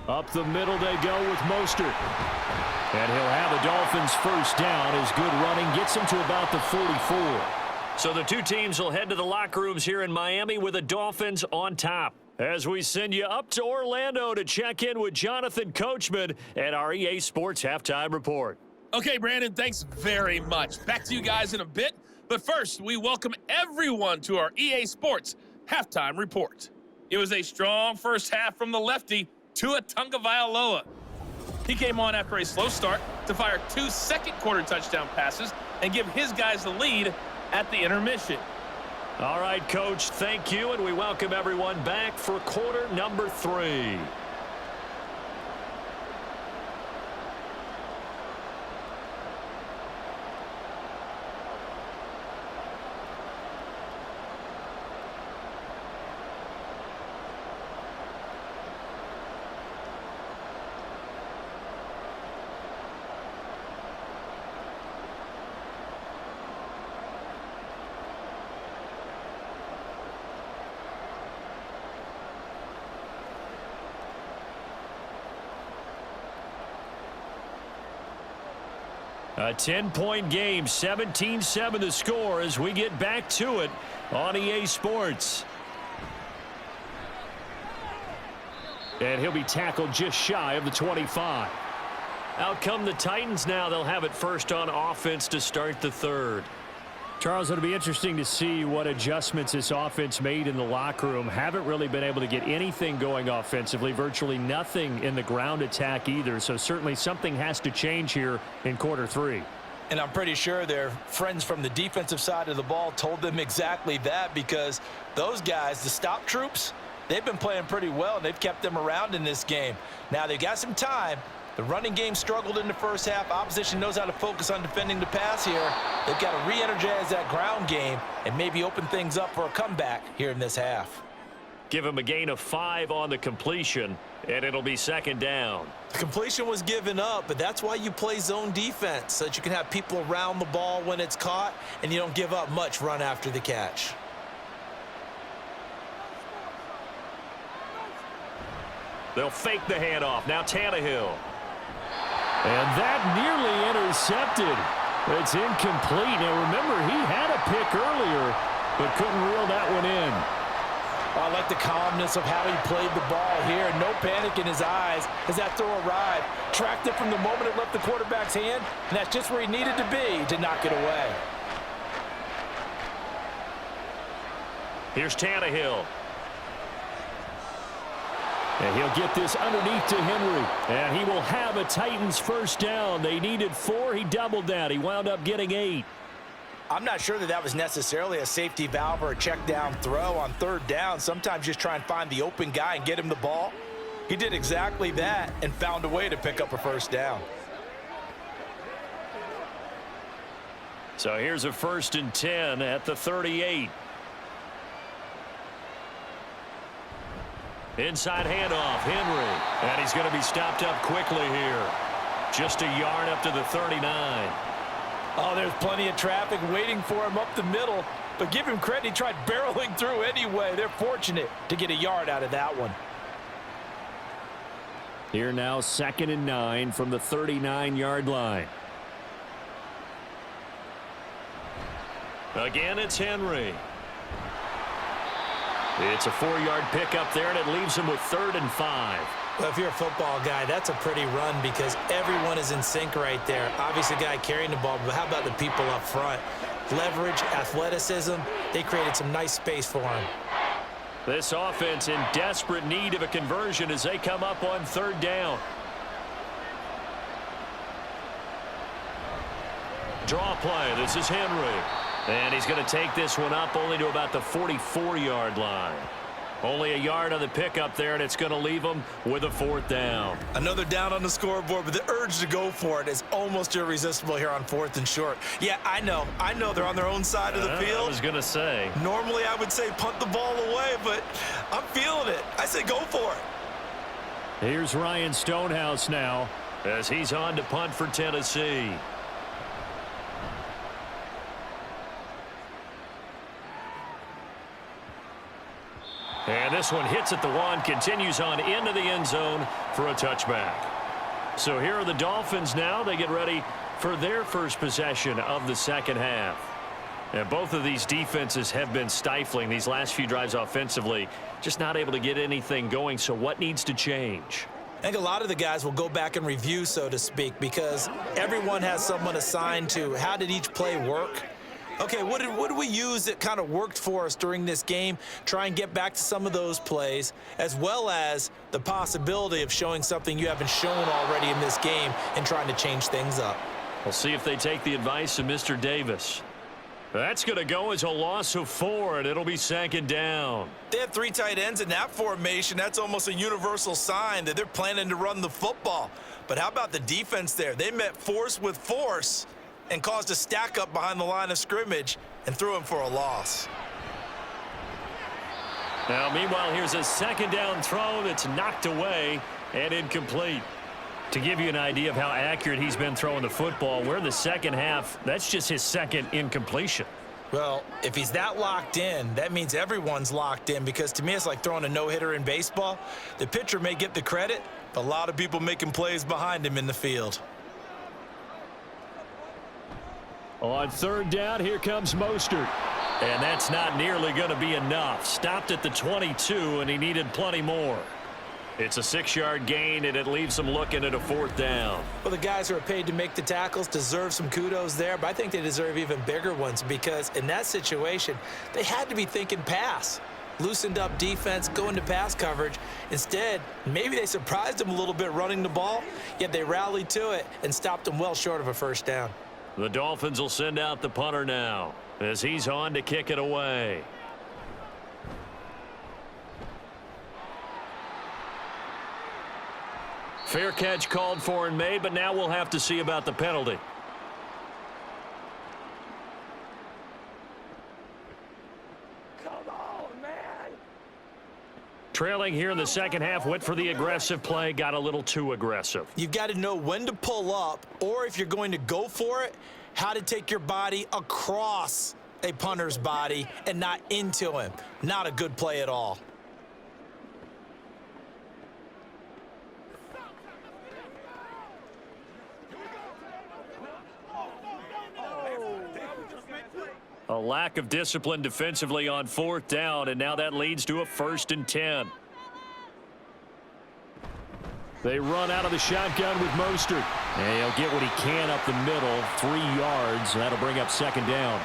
Up the middle they go with Mostert. And he'll have the Dolphins first down as good running gets him to about the 44. So the two teams will head to the locker rooms here in Miami with the Dolphins on top. As we send you up to Orlando to check in with Jonathan Coachman and our EA Sports Halftime Report. Okay, Brandon, thanks very much. Back to you guys in a bit. But first, we welcome everyone to our EA Sports Halftime Report. It was a strong first half from the lefty, Tua Tagovailoa. He came on after a slow start to fire 2 second-quarter touchdown passes and give his guys the lead at the intermission. All right, Coach, thank you, and we welcome everyone back for quarter number 3. A 10-point game, 17-7 the score as we get back to it on EA Sports. And he'll be tackled just shy of the 25. Out come the Titans now. They'll have it first on offense to start the third. Charles, it'll be interesting to see what adjustments this offense made in the locker room. Haven't really been able to get anything going offensively, virtually nothing in the ground attack either. So certainly something has to change here in quarter 3. And I'm pretty sure their friends from the defensive side of the ball told them exactly that, because those guys, the stop troops, they've been playing pretty well, and they've kept them around in this game. Now they've got some time. The running game struggled in the first half. Opposition knows how to focus on defending the pass here. They've got to re-energize that ground game and maybe open things up for a comeback here in this half. Give him a gain of 5 on the completion, and it'll be second down. The completion was given up, but that's why you play zone defense, so that you can have people around the ball when it's caught, and you don't give up much run after the catch. They'll fake the handoff. Now Tannehill. And that nearly intercepted. It's incomplete. Now remember, he had a pick earlier, but couldn't reel that one in. I like the calmness of how he played the ball here. No panic in his eyes as that throw arrived. Tracked it from the moment it left the quarterback's hand, and that's just where he needed to be to knock it away. Here's Tannehill. And he'll get this underneath to Henry. And he will have a Titans first down. They needed 4. He doubled that. He wound up getting 8. I'm not sure that that was necessarily a safety valve or a check down throw on third down. Sometimes just try and find the open guy and get him the ball. He did exactly that and found a way to pick up a first down. So here's a 1st and 10 at the 38. Inside handoff, Henry. And he's going to be stopped up quickly here. Just a yard up to the 39. Oh, there's plenty of traffic waiting for him up the middle. But give him credit, he tried barreling through anyway. They're fortunate to get a yard out of that one. Here now, 2nd and 9 from the 39-yard line. Again, it's Henry. It's a 4-yard pickup there, and it leaves him with 3rd and 5. Well, if you're a football guy, that's a pretty run because everyone is in sync right there. Obviously, the guy carrying the ball, but how about the people up front? Leverage, athleticism, they created some nice space for him. This offense in desperate need of a conversion as they come up on 3rd down. Draw play. This is Henry. And he's going to take this one up only to about the 44-yard line. Only a yard on the pickup there, and it's going to leave him with a 4th down. Another down on the scoreboard, but the urge to go for it is almost irresistible here on 4th and short. Yeah, I know they're on their own side of the field. I was going to say. Normally I would say punt the ball away, but I'm feeling it. I say go for it. Here's Ryan Stonehouse now as he's on to punt for Tennessee. And this one hits at the 1, continues on into the end zone for a touchback. So here are the Dolphins now. They get ready for their first possession of the second half. And both of these defenses have been stifling these last few drives offensively, just not able to get anything going. So what needs to change? I think a lot of the guys will go back and review, so to speak, because everyone has someone assigned to how did each play work. Okay, what did we use that kind of worked for us during this game? Try and get back to some of those plays, as well as the possibility of showing something you haven't shown already in this game and trying to change things up. We'll see if they take the advice of Mr. Davis. That's going to go as a loss of 4, and it'll be 2nd down. They have 3 tight ends in that formation. That's almost a universal sign that they're planning to run the football. But how about the defense there? They met force with force and caused a stack up behind the line of scrimmage and threw him for a loss. Now, meanwhile, here's a 2nd down throw that's knocked away and incomplete. To give you an idea of how accurate he's been throwing the football, we're in the second half. That's just his 2nd incompletion. Well, if he's that locked in, that means everyone's locked in, because to me it's like throwing a no-hitter in baseball. The pitcher may get the credit, but a lot of people making plays behind him in the field. On 3rd down, here comes Mostert. And that's not nearly going to be enough. Stopped at the 22, and he needed plenty more. It's a 6-yard gain, and it leaves them looking at a 4th down. Well, the guys who are paid to make the tackles deserve some kudos there, but I think they deserve even bigger ones, because in that situation, they had to be thinking pass. Loosened up defense, going to pass coverage. Instead, maybe they surprised them a little bit running the ball, yet they rallied to it and stopped them well short of a 1st down. The Dolphins will send out the punter now as he's on to kick it away. Fair catch called for and made, but now we'll have to see about the penalty. Trailing here in the second half, went for the aggressive play, got a little too aggressive. You've got to know when to pull up, or if you're going to go for it, how to take your body across a punter's body and not into him. Not a good play at all. A lack of discipline defensively on 4th down, and now that leads to a 1st and 10. They run out of the shotgun with Mostert. And he'll get what he can up the middle, 3 yards. That'll bring up 2nd down.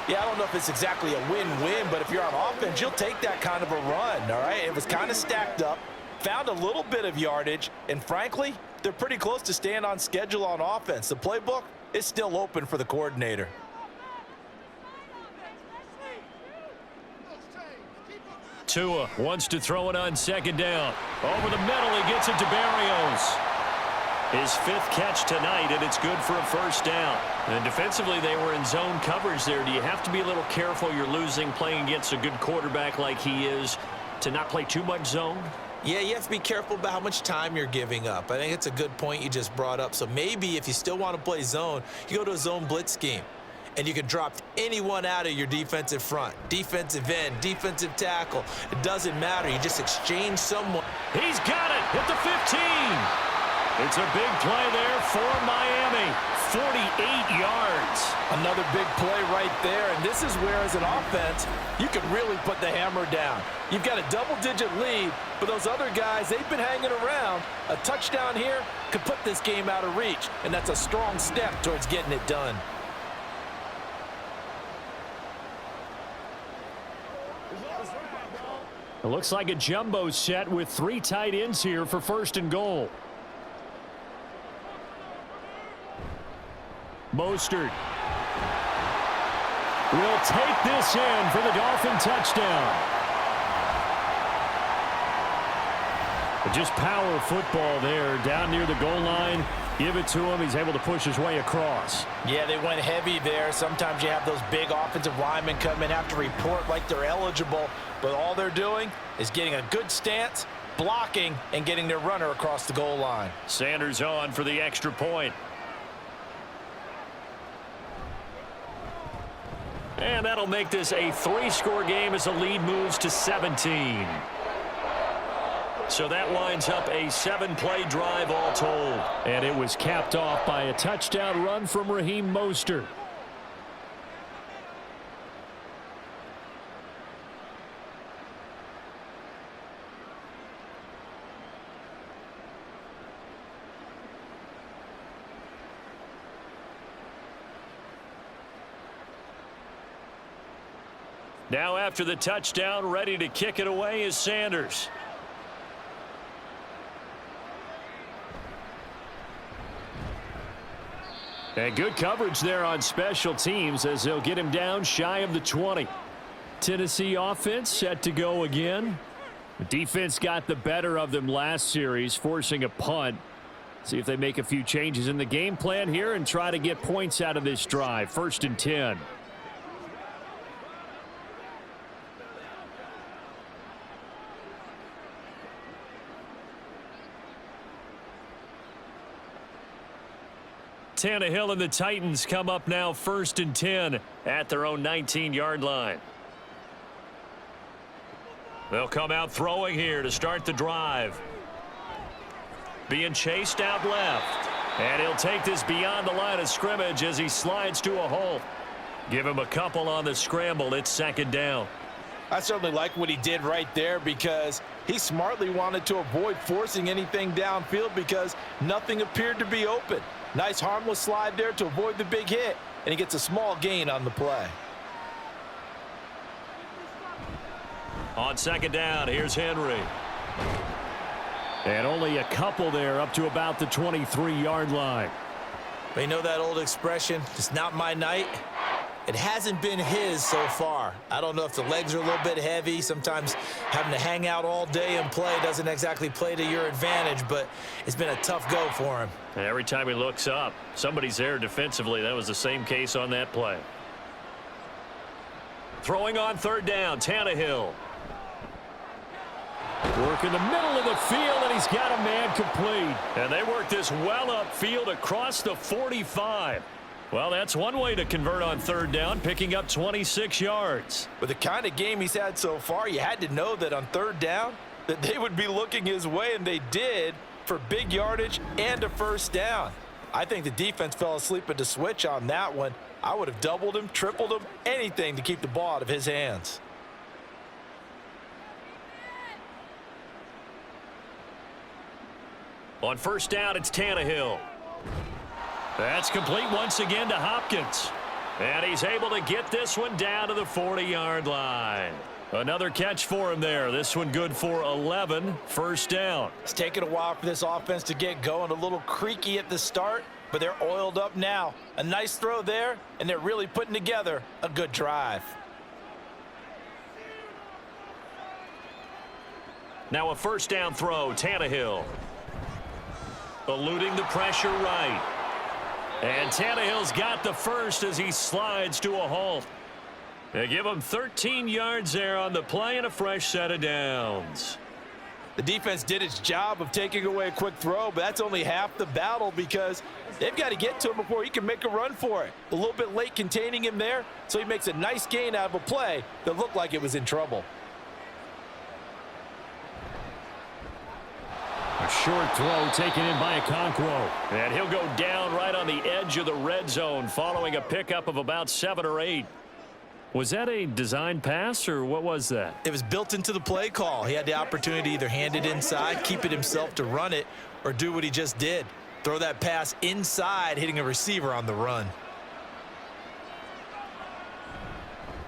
Yeah, I don't know if it's exactly a win-win, but if you're on offense, you'll take that kind of a run, all right? It was kind of stacked up, found a little bit of yardage, and frankly, they're pretty close to staying on schedule on offense. The playbook is still open for the coordinator. Tua wants to throw it on 2nd down. Over the middle, he gets it to Barrios. His 5th catch tonight, and it's good for a 1st down. And defensively, they were in zone coverage there. Do you have to be a little careful? You're losing, playing against a good quarterback like he is, to not play too much zone? Yeah, you have to be careful about how much time you're giving up. I think it's a good point you just brought up. So maybe if you still want to play zone, you go to a zone blitz scheme. And you can drop anyone out of your defensive front. Defensive end, defensive tackle. It doesn't matter. You just exchange someone. He's got it at the 15. It's a big play there for Miami. 48 yards. Another big play right there, and this is where, as an offense, you can really put the hammer down. You've got a double-digit lead, but those other guys, they've been hanging around. A touchdown here could put this game out of reach, and that's a strong step towards getting it done. It looks like a jumbo set with 3 tight ends here for 1st and goal. Mostert will take this in for the Dolphin touchdown. Just power football there down near the goal line. Give it to him. He's able to push his way across. Yeah, they went heavy there. Sometimes you have those big offensive linemen come in, have to report like they're eligible, but all they're doing is getting a good stance, blocking, and getting their runner across the goal line. Sanders on for the extra point. And that'll make this a 3-score game as the lead moves to 17. So that winds up a 7-play drive all told. And it was capped off by a touchdown run from Raheem Mostert. Now after the touchdown, ready to kick it away is Sanders. And good coverage there on special teams as they'll get him down shy of the 20. Tennessee offense set to go again. The defense got the better of them last series, forcing a punt. See if they make a few changes in the game plan here and try to get points out of this drive. 1st and 10. Tannehill and the Titans come up now 1st and 10 at their own 19-yard line. They'll come out throwing here to start the drive. Being chased out left. And he'll take this beyond the line of scrimmage as he slides to a halt. Give him a couple on the scramble. It's 2nd down. I certainly like what he did right there because he smartly wanted to avoid forcing anything downfield because nothing appeared to be open. Nice harmless slide there to avoid the big hit, and he gets a small gain on the play. On 2nd down, here's Henry. And only a couple there up to about the 23-yard line. But you know that old expression, it's not my night? It hasn't been his so far. I don't know if the legs are a little bit heavy. Sometimes having to hang out all day and play doesn't exactly play to your advantage, but it's been a tough go for him. And every time he looks up, somebody's there defensively. That was the same case on that play. Throwing on 3rd down, Tannehill. Work in the middle of the field, and he's got a man complete. And they work this well upfield across the 45. Well, that's one way to convert on 3rd down, picking up 26 yards. With the kind of game he's had so far, you had to know that on 3rd down that they would be looking his way, and they did for big yardage and a 1st down. I think the defense fell asleep at the switch on that one. I would have doubled him, tripled him, anything to keep the ball out of his hands. On 1st down, it's Tannehill. That's complete once again to Hopkins. And he's able to get this one down to the 40-yard line. Another catch for him there. This one good for 11. 1st down. It's taken a while for this offense to get going. A little creaky at the start, but they're oiled up now. A nice throw there, and they're really putting together a good drive. Now a 1st down throw, Tannehill. Eluding the pressure right. And Tannehill's got the first as he slides to a halt. They give him 13 yards there on the play and a fresh set of downs. The defense did its job of taking away a quick throw, but that's only half the battle because they've got to get to him before he can make a run for it. A little bit late containing him there, so he makes a nice gain out of a play that looked like it was in trouble. A short throw taken in by Okonkwo. And he'll go down right on the edge of the red zone following a pickup of about 7 or 8. Was that a design pass or what was that? It was built into the play call. He had the opportunity to either hand it inside, keep it himself to run it, or do what he just did. Throw that pass inside, hitting a receiver on the run.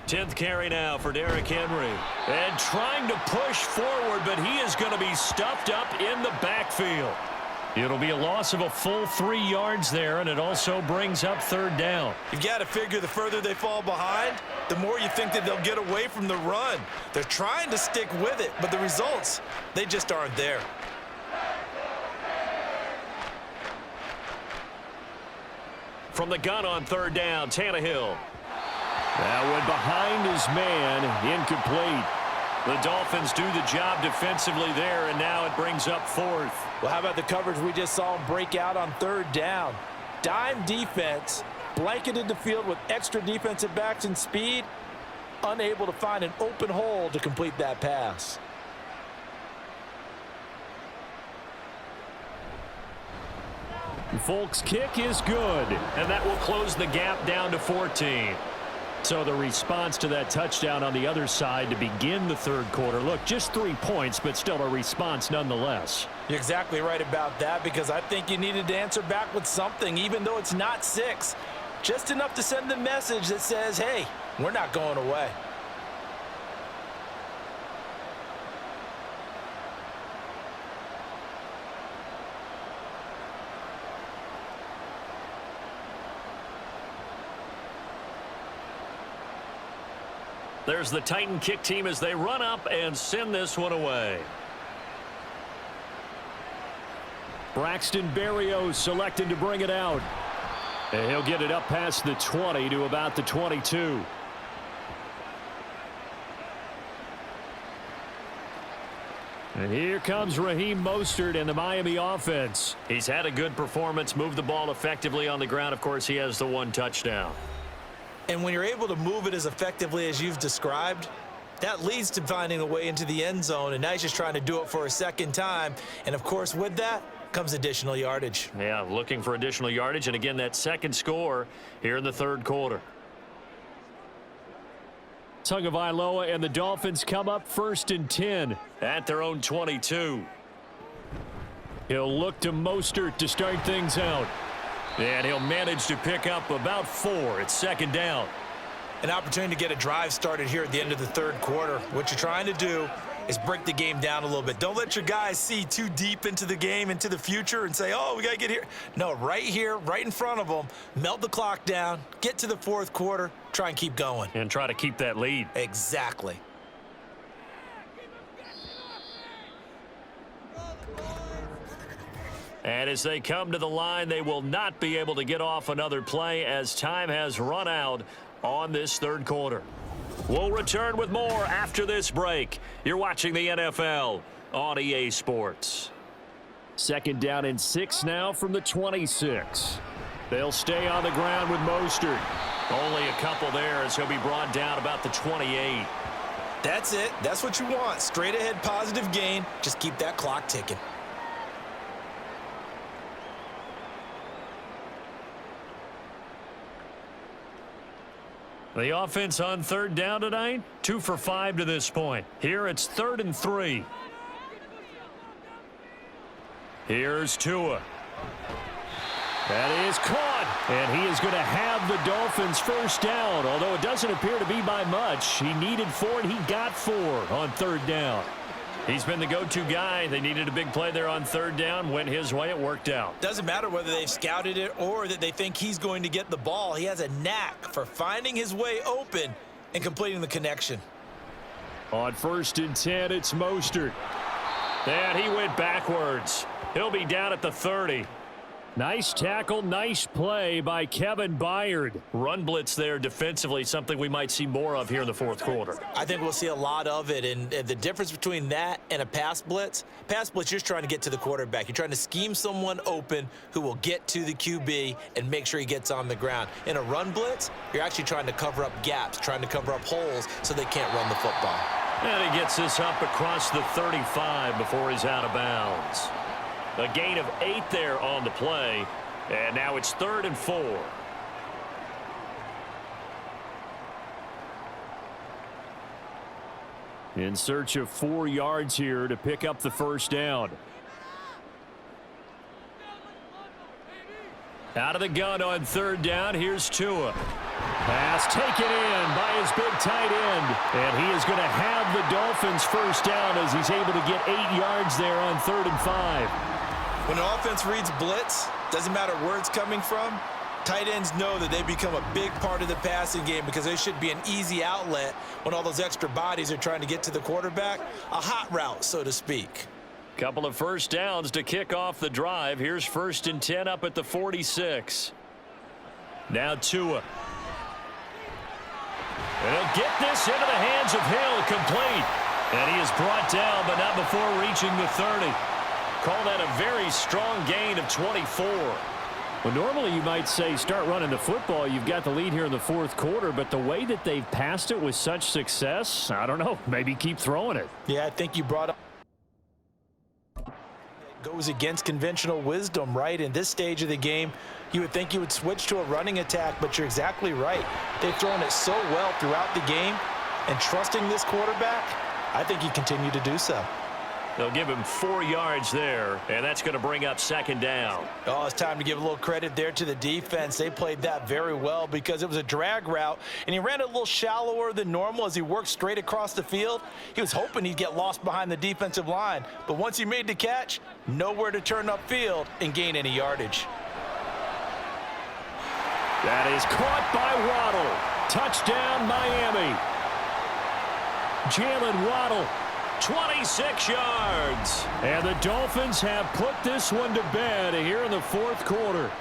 10th carry now for Derrick Henry. And trying to push forward, but he is going to be stuffed up in the backfield. It'll be a loss of a full 3 yards there, and it also brings up 3rd down. You've got to figure the further they fall behind, the more you think that they'll get away from the run. They're trying to stick with it, but the results, they just aren't there. From the gun on 3rd down, Tannehill. That went behind his man, incomplete. The Dolphins do the job defensively there, and now it brings up 4th. Well, how about the coverage we just saw him break out on 3rd down? Dime defense, blanketed the field with extra defensive backs and speed, unable to find an open hole to complete that pass. Folk's kick is good, and that will close the gap down to 14. So the response to that touchdown on the other side to begin the 3rd quarter. Look, just 3 points, but still a response nonetheless. You're exactly right about that because I think you needed to answer back with something, even though it's not 6. Just enough to send the message that says, hey, we're not going away. There's the Titan kick team as they run up and send this one away. Braxton Berrios selected to bring it out. And he'll get it up past the 20 to about the 22. And here comes Raheem Mostert and the Miami offense. He's had a good performance, moved the ball effectively on the ground. Of course, he has the one touchdown. And when you're able to move it as effectively as you've described, that leads to finding a way into the end zone. And now he's just trying to do it for a second time. And, of course, with that comes additional yardage. Yeah, looking for additional yardage. And, again, that second score here in the third quarter. Tagovailoa and the Dolphins come up 1st and 10 at their own 22. He'll look to Mostert to start things out. And he'll manage to pick up about 4. It's second down. An opportunity to get a drive started here at the end of the third quarter. What you're trying to do is break the game down a little bit. Don't let your guys see too deep into the game, into the future, and say, oh, we got to get here. No, right here, right in front of them, melt the clock down, get to the fourth quarter, try and keep going. And try to keep that lead. Exactly. And as they come to the line, they will not be able to get off another play as time has run out on this third quarter. We'll return with more after this break. You're watching the NFL on EA Sports. Second down and 6 now from the 26. They'll stay on the ground with Mostert. Only a couple there as he'll be brought down about the 28. That's it. That's what you want. Straight ahead positive gain. Just keep that clock ticking. The offense on third down tonight, 2 for 5 to this point. Here it's 3rd and 3. Here's Tua. That is caught, and he is going to have the Dolphins first down, although it doesn't appear to be by much. He needed 4, and he got 4 on third down. He's been the go-to guy. They needed a big play there on third down. Went his way. It worked out. Doesn't matter whether they've scouted it or that they think he's going to get the ball. He has a knack for finding his way open and completing the connection. On 1st and 10, it's Mostert. And he went backwards. He'll be down at the 30. Nice tackle, nice play by Kevin Byard. Run blitz there defensively, something we might see more of here in the fourth quarter. I think we'll see a lot of it, and the difference between that and a pass blitz, you're just trying to get to the quarterback. You're trying to scheme someone open who will get to the QB and make sure he gets on the ground. In a run blitz, you're actually trying to cover up gaps, trying to cover up holes so they can't run the football. And he gets this up across the 35 before he's out of bounds. A gain of 8 there on the play, and now it's 3rd and 4. In search of 4 yards here to pick up the first down. Out of the gun on third down, here's Tua. Pass taken in by his big tight end, and he is going to have the Dolphins first down as he's able to get 8 yards there on 3rd and 5. When an offense reads blitz, doesn't matter where it's coming from, tight ends know that they become a big part of the passing game because they should be an easy outlet when all those extra bodies are trying to get to the quarterback. A hot route, so to speak. Couple of first downs to kick off the drive. Here's 1st and 10 up at the 46. Now Tua. And he'll get this into the hands of Hill, complete. And he is brought down, but not before reaching the 30. Call that a very strong gain of 24. Well, normally you might say start running the football. You've got the lead here in the fourth quarter, but the way that they've passed it with such success, I don't know, maybe keep throwing it. Yeah, I think you brought up. Goes against conventional wisdom, right? In this stage of the game, you would think you would switch to a running attack, but you're exactly right. They've thrown it so well throughout the game, and trusting this quarterback, I think you continue to do so. They'll give him 4 yards there, and that's going to bring up second down. Oh, it's time to give a little credit there to the defense. They played that very well because it was a drag route, and he ran it a little shallower than normal as he worked straight across the field. He was hoping he'd get lost behind the defensive line, but once he made the catch, nowhere to turn upfield and gain any yardage. That is caught by Waddle. Touchdown, Miami. Jalen Waddle, 26 yards. And the Dolphins have put this one to bed here in the fourth quarter.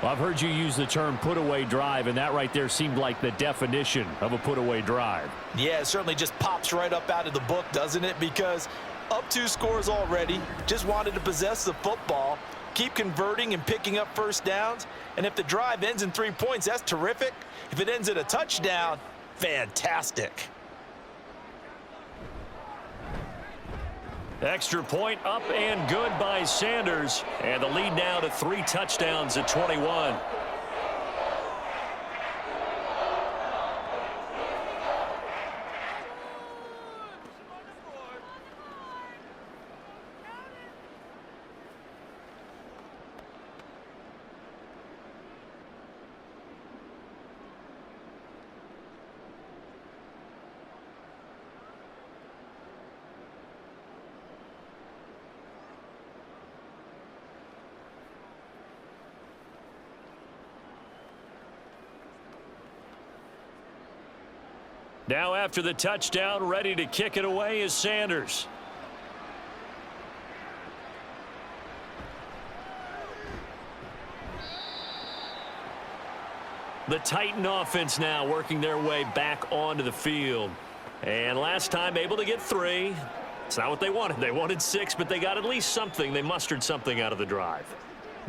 Well, I've heard you use the term put-away drive, and that right there seemed like the definition of a put-away drive. Yeah, it certainly just pops right up out of the book, doesn't it? Because up 2 scores already, just wanted to possess the football, keep converting and picking up first downs. And if the drive ends in 3 points, that's terrific. If it ends in a touchdown, fantastic. Extra point up and good by Sanders. And the lead now to 3 touchdowns at 21. Now after the touchdown, ready to kick it away is Sanders. The Titan offense now working their way back onto the field. And last time able to get 3. It's not what they wanted. They wanted 6, but they got at least something. They mustered something out of the drive.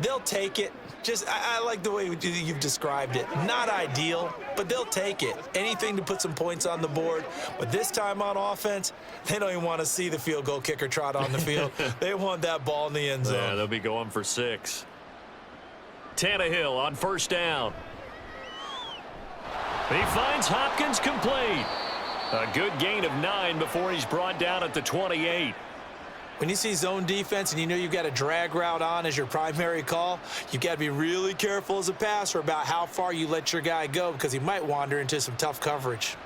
They'll take it. I like the way you've described it. Not ideal, but they'll take it. Anything to put some points on the board. But this time on offense, they don't even want to see the field goal kicker trot on the field. They want that ball in the end zone. Yeah, they'll be going for 6. Tannehill on first down. He finds Hopkins complete. A good gain of 9 before he's brought down at the 28. When you see zone defense and you know you've got a drag route on as your primary call, you've got to be really careful as a passer about how far you let your guy go because he might wander into some tough coverage.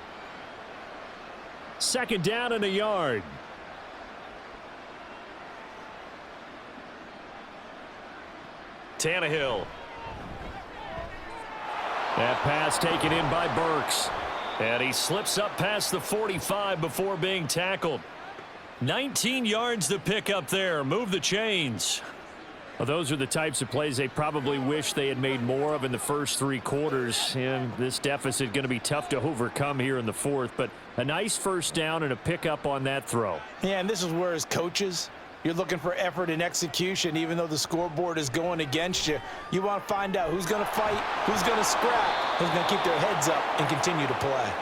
Second down and a yard. Tannehill. That pass taken in by Burks. And he slips up past the 45 before being tackled. 19 yards to pick up there. Move the chains. Well, those are the types of plays they probably wish they had made more of in the first 3 quarters. And this deficit going to be tough to overcome here in the fourth. But a nice first down and a pickup on that throw. Yeah, and this is where as coaches, you're looking for effort and execution. Even though the scoreboard is going against you, you want to find out who's going to fight, who's going to scrap, who's going to keep their heads up and continue to play.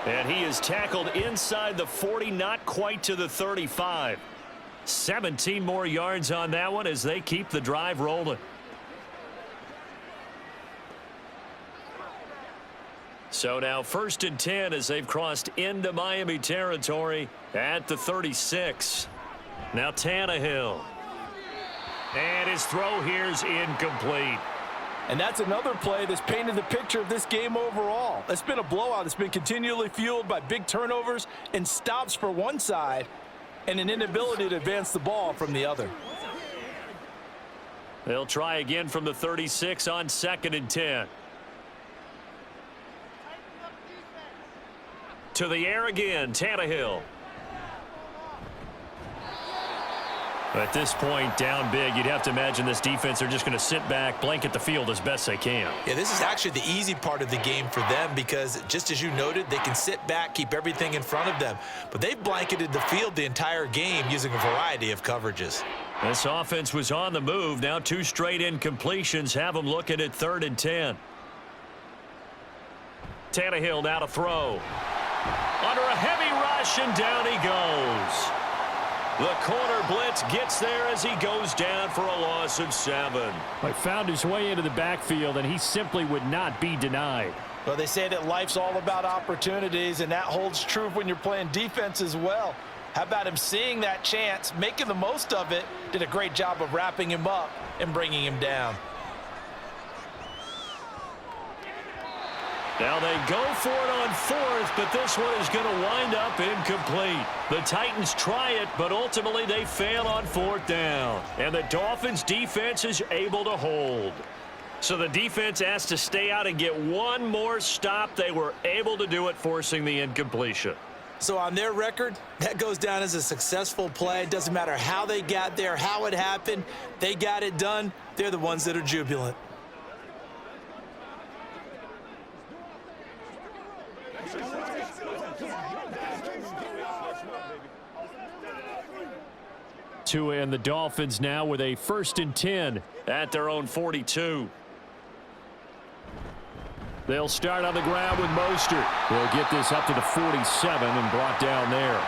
And he is tackled inside the 40, not quite to the 35. 17 more yards on that one as they keep the drive rolling. So now 1st and 10 as they've crossed into Miami territory at the 36. Now Tannehill. And his throw here's incomplete. And that's another play that's painted the picture of this game overall. It's been a blowout. It's been continually fueled by big turnovers and stops for one side and an inability to advance the ball from the other. They'll try again from the 36 on 2nd and 10. To the air again, Tannehill. At this point, down big, you'd have to imagine this defense are just going to sit back, blanket the field as best they can. Yeah, this is actually the easy part of the game for them because, just as you noted, they can sit back, keep everything in front of them. But they've blanketed the field the entire game using a variety of coverages. This offense was on the move. Now 2 straight incompletions have them looking at 3rd and 10. Tannehill now to throw. Under a heavy rush, and down he goes. The corner blitz gets there as he goes down for a loss of 7. He found his way into the backfield, and he simply would not be denied. Well, they say that life's all about opportunities, and that holds true when you're playing defense as well. How about him seeing that chance, making the most of it, did a great job of wrapping him up and bringing him down. Now they go for it on 4th, but this one is going to wind up incomplete. The Titans try it, but ultimately they fail on 4th down. And the Dolphins defense is able to hold. So the defense has to stay out and get one more stop. They were able to do it, forcing the incompletion. So on their record, that goes down as a successful play. It doesn't matter how they got there, how it happened. They got it done. They're the ones that are jubilant. And the Dolphins now with a 1st and 10 at their own 42. They'll start on the ground with Mostert. They'll get this up to the 47 and brought down there.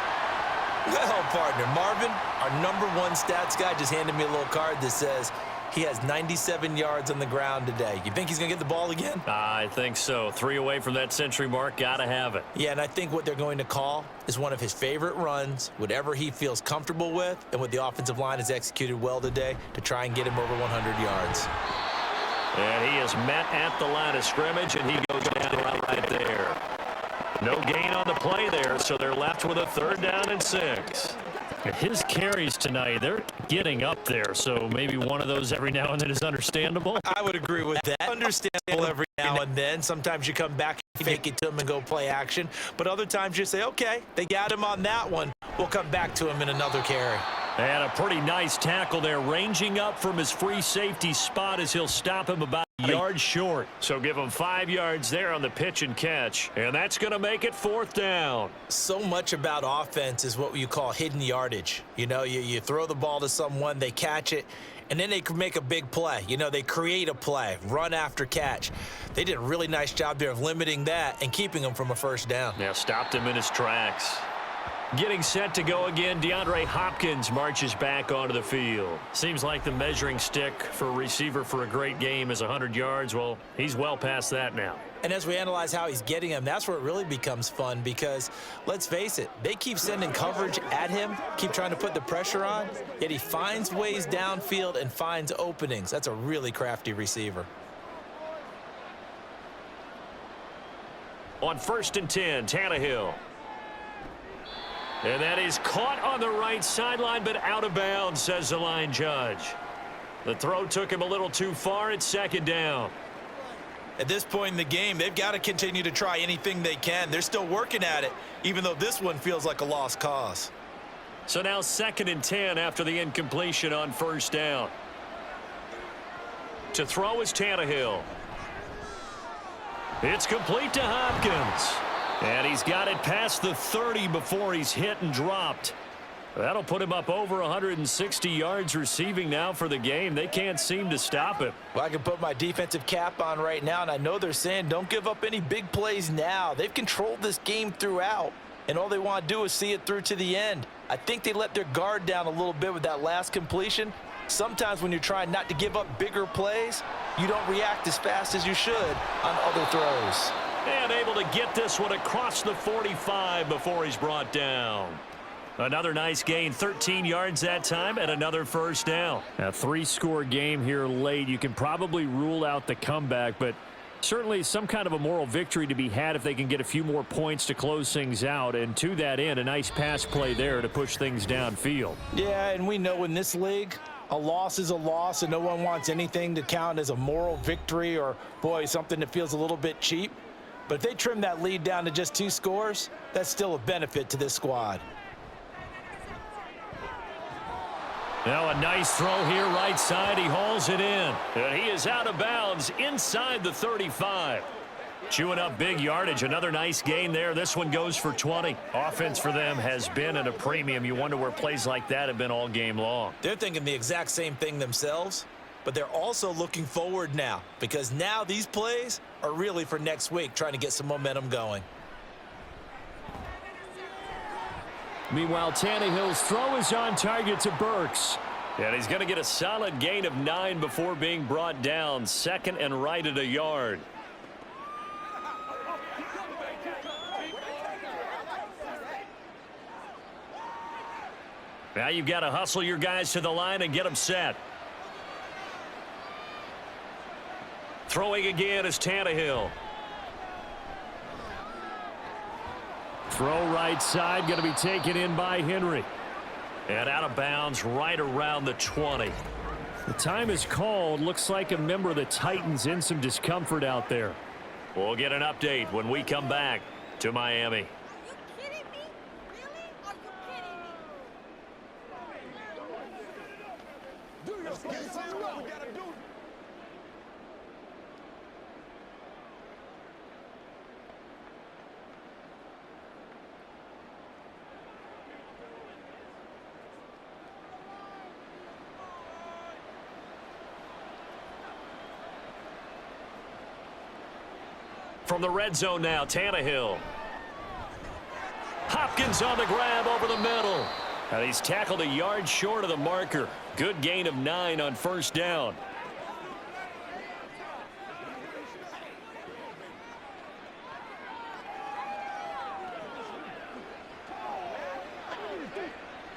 Well, partner, Marvin, our #1 stats guy just handed me a little card that says he has 97 yards on the ground today. You think he's going to get the ball again? I think so. 3 away from that century mark. Got to have it. Yeah, and I think what they're going to call is one of his favorite runs, whatever he feels comfortable with, and what the offensive line has executed well today to try and get him over 100 yards. And he is met at the line of scrimmage, and he goes down right there. No gain on the play there, so they're left with a 3rd down and 6. His carries tonight, they're getting up there, so maybe one of those every now and then is understandable. I would agree with that. Understandable every now and then. Sometimes you come back, fake it to him, and go play action. But other times you say, okay, they got him on that one. We'll come back to him in another carry. And a pretty nice tackle there, ranging up from his free safety spot as he'll stop him about a yard short. So give him 5 yards there on the pitch and catch, and that's going to make it 4th down. So much about offense is what you call hidden yardage. You know, you throw the ball to someone, they catch it, and then they can make a big play. You know, they create a play, run after catch. They did a really nice job there of limiting that and keeping him from a 1st down. Now stopped him in his tracks. Getting set to go again, DeAndre Hopkins marches back onto the field. Seems like the measuring stick for a receiver for a great game is 100 yards. Well, he's well past that now. And as we analyze how he's getting them, that's where it really becomes fun because, let's face it, they keep sending coverage at him, keep trying to put the pressure on, yet he finds ways downfield and finds openings. That's a really crafty receiver. On 1st and 10, Tannehill. And that is caught on the right sideline, but out of bounds, says the line judge. The throw took him a little too far. It's 2nd down. At this point in the game, they've got to continue to try anything they can. They're still working at it, even though this one feels like a lost cause. So now 2nd and 10 after the incompletion on 1st down. To throw is Tannehill. It's complete to Hopkins. And he's got it past the 30 before he's hit and dropped. That'll put him up over 160 yards receiving now for the game. They can't seem to stop him. Well, I can put my defensive cap on right now, and I know they're saying don't give up any big plays now. They've controlled this game throughout, and all they want to do is see it through to the end. I think they let their guard down a little bit with that last completion. Sometimes when you're trying not to give up bigger plays, you don't react as fast as you should on other throws. And able to get this one across the 45 before he's brought down. Another nice gain, 13 yards that time, and another 1st down. A 3-score game here late. You can probably rule out the comeback, but certainly some kind of a moral victory to be had if they can get a few more points to close things out. And to that end, a nice pass play there to push things downfield. Yeah, and we know in this league, a loss is a loss, and no one wants anything to count as a moral victory or, boy, something that feels a little bit cheap. But if they trim that lead down to just 2 scores, that's still a benefit to this squad. Now a nice throw here right side. He hauls it in. And he is out of bounds inside the 35. Chewing up big yardage. Another nice gain there. This one goes for 20. Offense for them has been at a premium. You wonder where plays like that have been all game long. They're thinking the exact same thing themselves, but they're also looking forward now because now these plays are really for next week, trying to get some momentum going. Meanwhile, Tannehill's throw is on target to Burks. And he's going to get a solid gain of 9 before being brought down. 2nd and right at a yard. Now you've got to hustle your guys to the line and get them set. Throwing again is Tannehill. Throw right side, going to be taken in by Henry. And out of bounds right around the 20. The time is called. Looks like a member of the Titans in some discomfort out there. We'll get an update when we come back to Miami. From the red zone now, Tannehill. Hopkins on the grab over the middle. And he's tackled a yard short of the marker. Good gain of 9 on first down.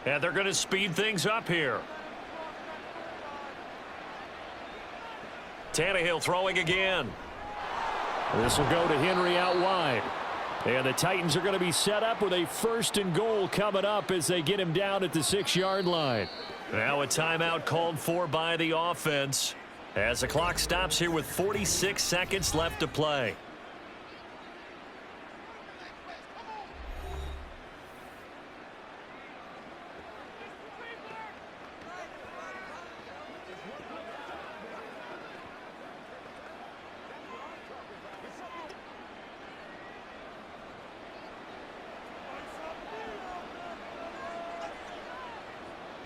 And they're going to speed things up here. Tannehill throwing again. This will go to Henry out wide. And the Titans are going to be set up with a 1st and goal coming up as they get him down at the 6-yard line. Now a timeout called for by the offense as the clock stops here with 46 seconds left to play.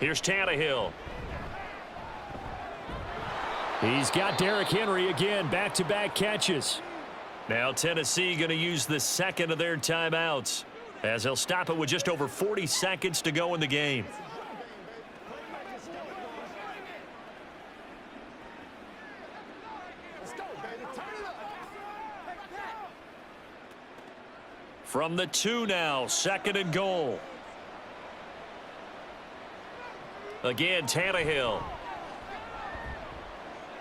Here's Tannehill. He's got Derrick Henry again, back-to-back catches. Now Tennessee going to use the second of their timeouts as they'll stop it with just over 40 seconds to go in the game. From the 2 now, 2nd and goal. Again, Tannehill.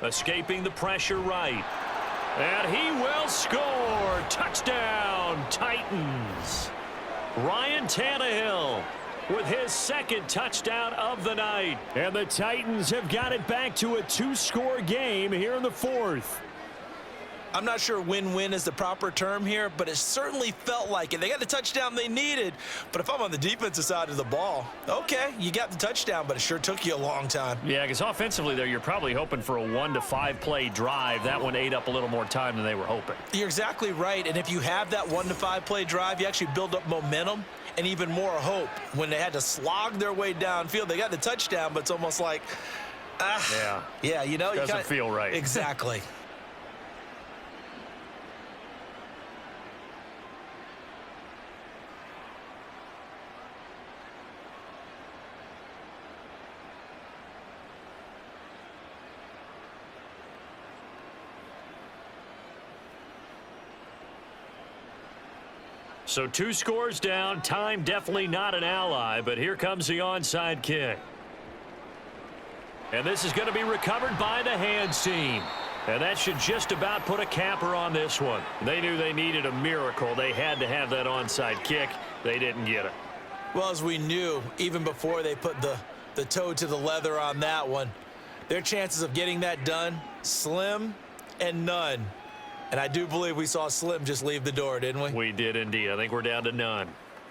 Escaping the pressure right. And he will score. Touchdown, Titans. Ryan Tannehill with his 2nd touchdown of the night. And the Titans have got it back to a 2-score game here in the 4th. I'm not sure win-win is the proper term here, but it certainly felt like it. They got the touchdown they needed, but if I'm on the defensive side of the ball, okay, you got the touchdown, but it sure took you a long time. Yeah, because offensively there, you're probably hoping for a 1 to 5 play drive. That one ate up a little more time than they were hoping. You're exactly right, and if you have that 1 to 5 play drive, you actually build up momentum and even more hope. When they had to slog their way downfield, they got the touchdown, but it's almost like, yeah, you know. Doesn't feel right. Exactly. So 2 scores down. Time definitely not an ally, but here comes the onside kick. And this is going to be recovered by the hands team. And that should just about put a capper on this one. They knew they needed a miracle. They had to have that onside kick. They didn't get it. Well, as we knew, even before they put the toe to the leather on that one, their chances of getting that done, slim and none. And I do believe we saw Slim just leave the door, didn't we? We did indeed. I think we're down to none.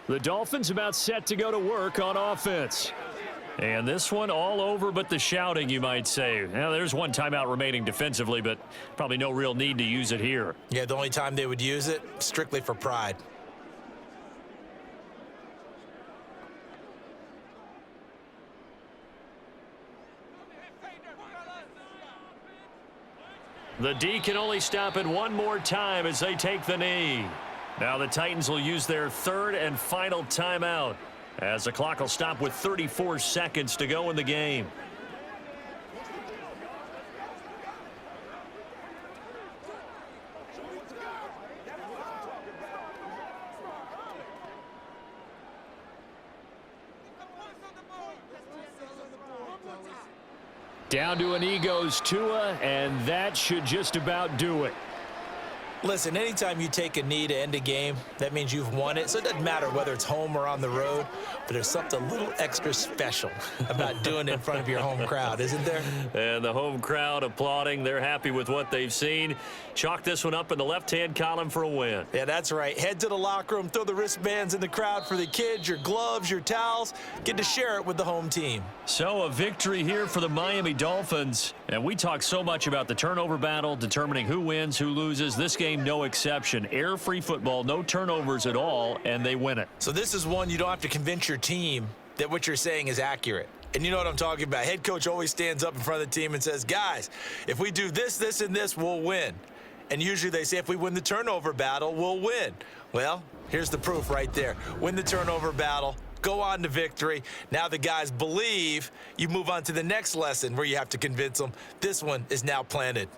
The Dolphins about set to go to work on offense. And this one all over but the shouting, you might say. Now, there's one timeout remaining defensively, but probably no real need to use it here. Yeah, the only time they would use it, strictly for pride. The D can only stop it one more time as they take the knee. Now the Titans will use their 3rd and final timeout as the clock will stop with 34 seconds to go in the game. Down to an knee goes Tua, and that should just about do it. Listen, anytime you take a knee to end a game, that means you've won it. So it doesn't matter whether it's home or on the road, but there's something a little extra special about doing it in front of your home crowd, isn't there? And the home crowd applauding. They're happy with what they've seen. Chalk this one up in the left-hand column for a win. Yeah, that's right. Head to the locker room, throw the wristbands in the crowd for the kids, your gloves, your towels. Get to share it with the home team. So a victory here for the Miami Dolphins. And we talk so much about the turnover battle, determining who wins, who loses. This game, no exception. Air-free football, no turnovers at all, and they win it. So this is one you don't have to convince your team that what you're saying is accurate. And you know what I'm talking about. Head coach always stands up in front of the team and says, guys, if we do this, this, and this, we'll win. And usually they say if we win the turnover battle, we'll win. Well, here's the proof right there. Win the turnover battle, go on to victory. Now the guys believe. You move on to the next lesson where you have to convince them. This one is now planted.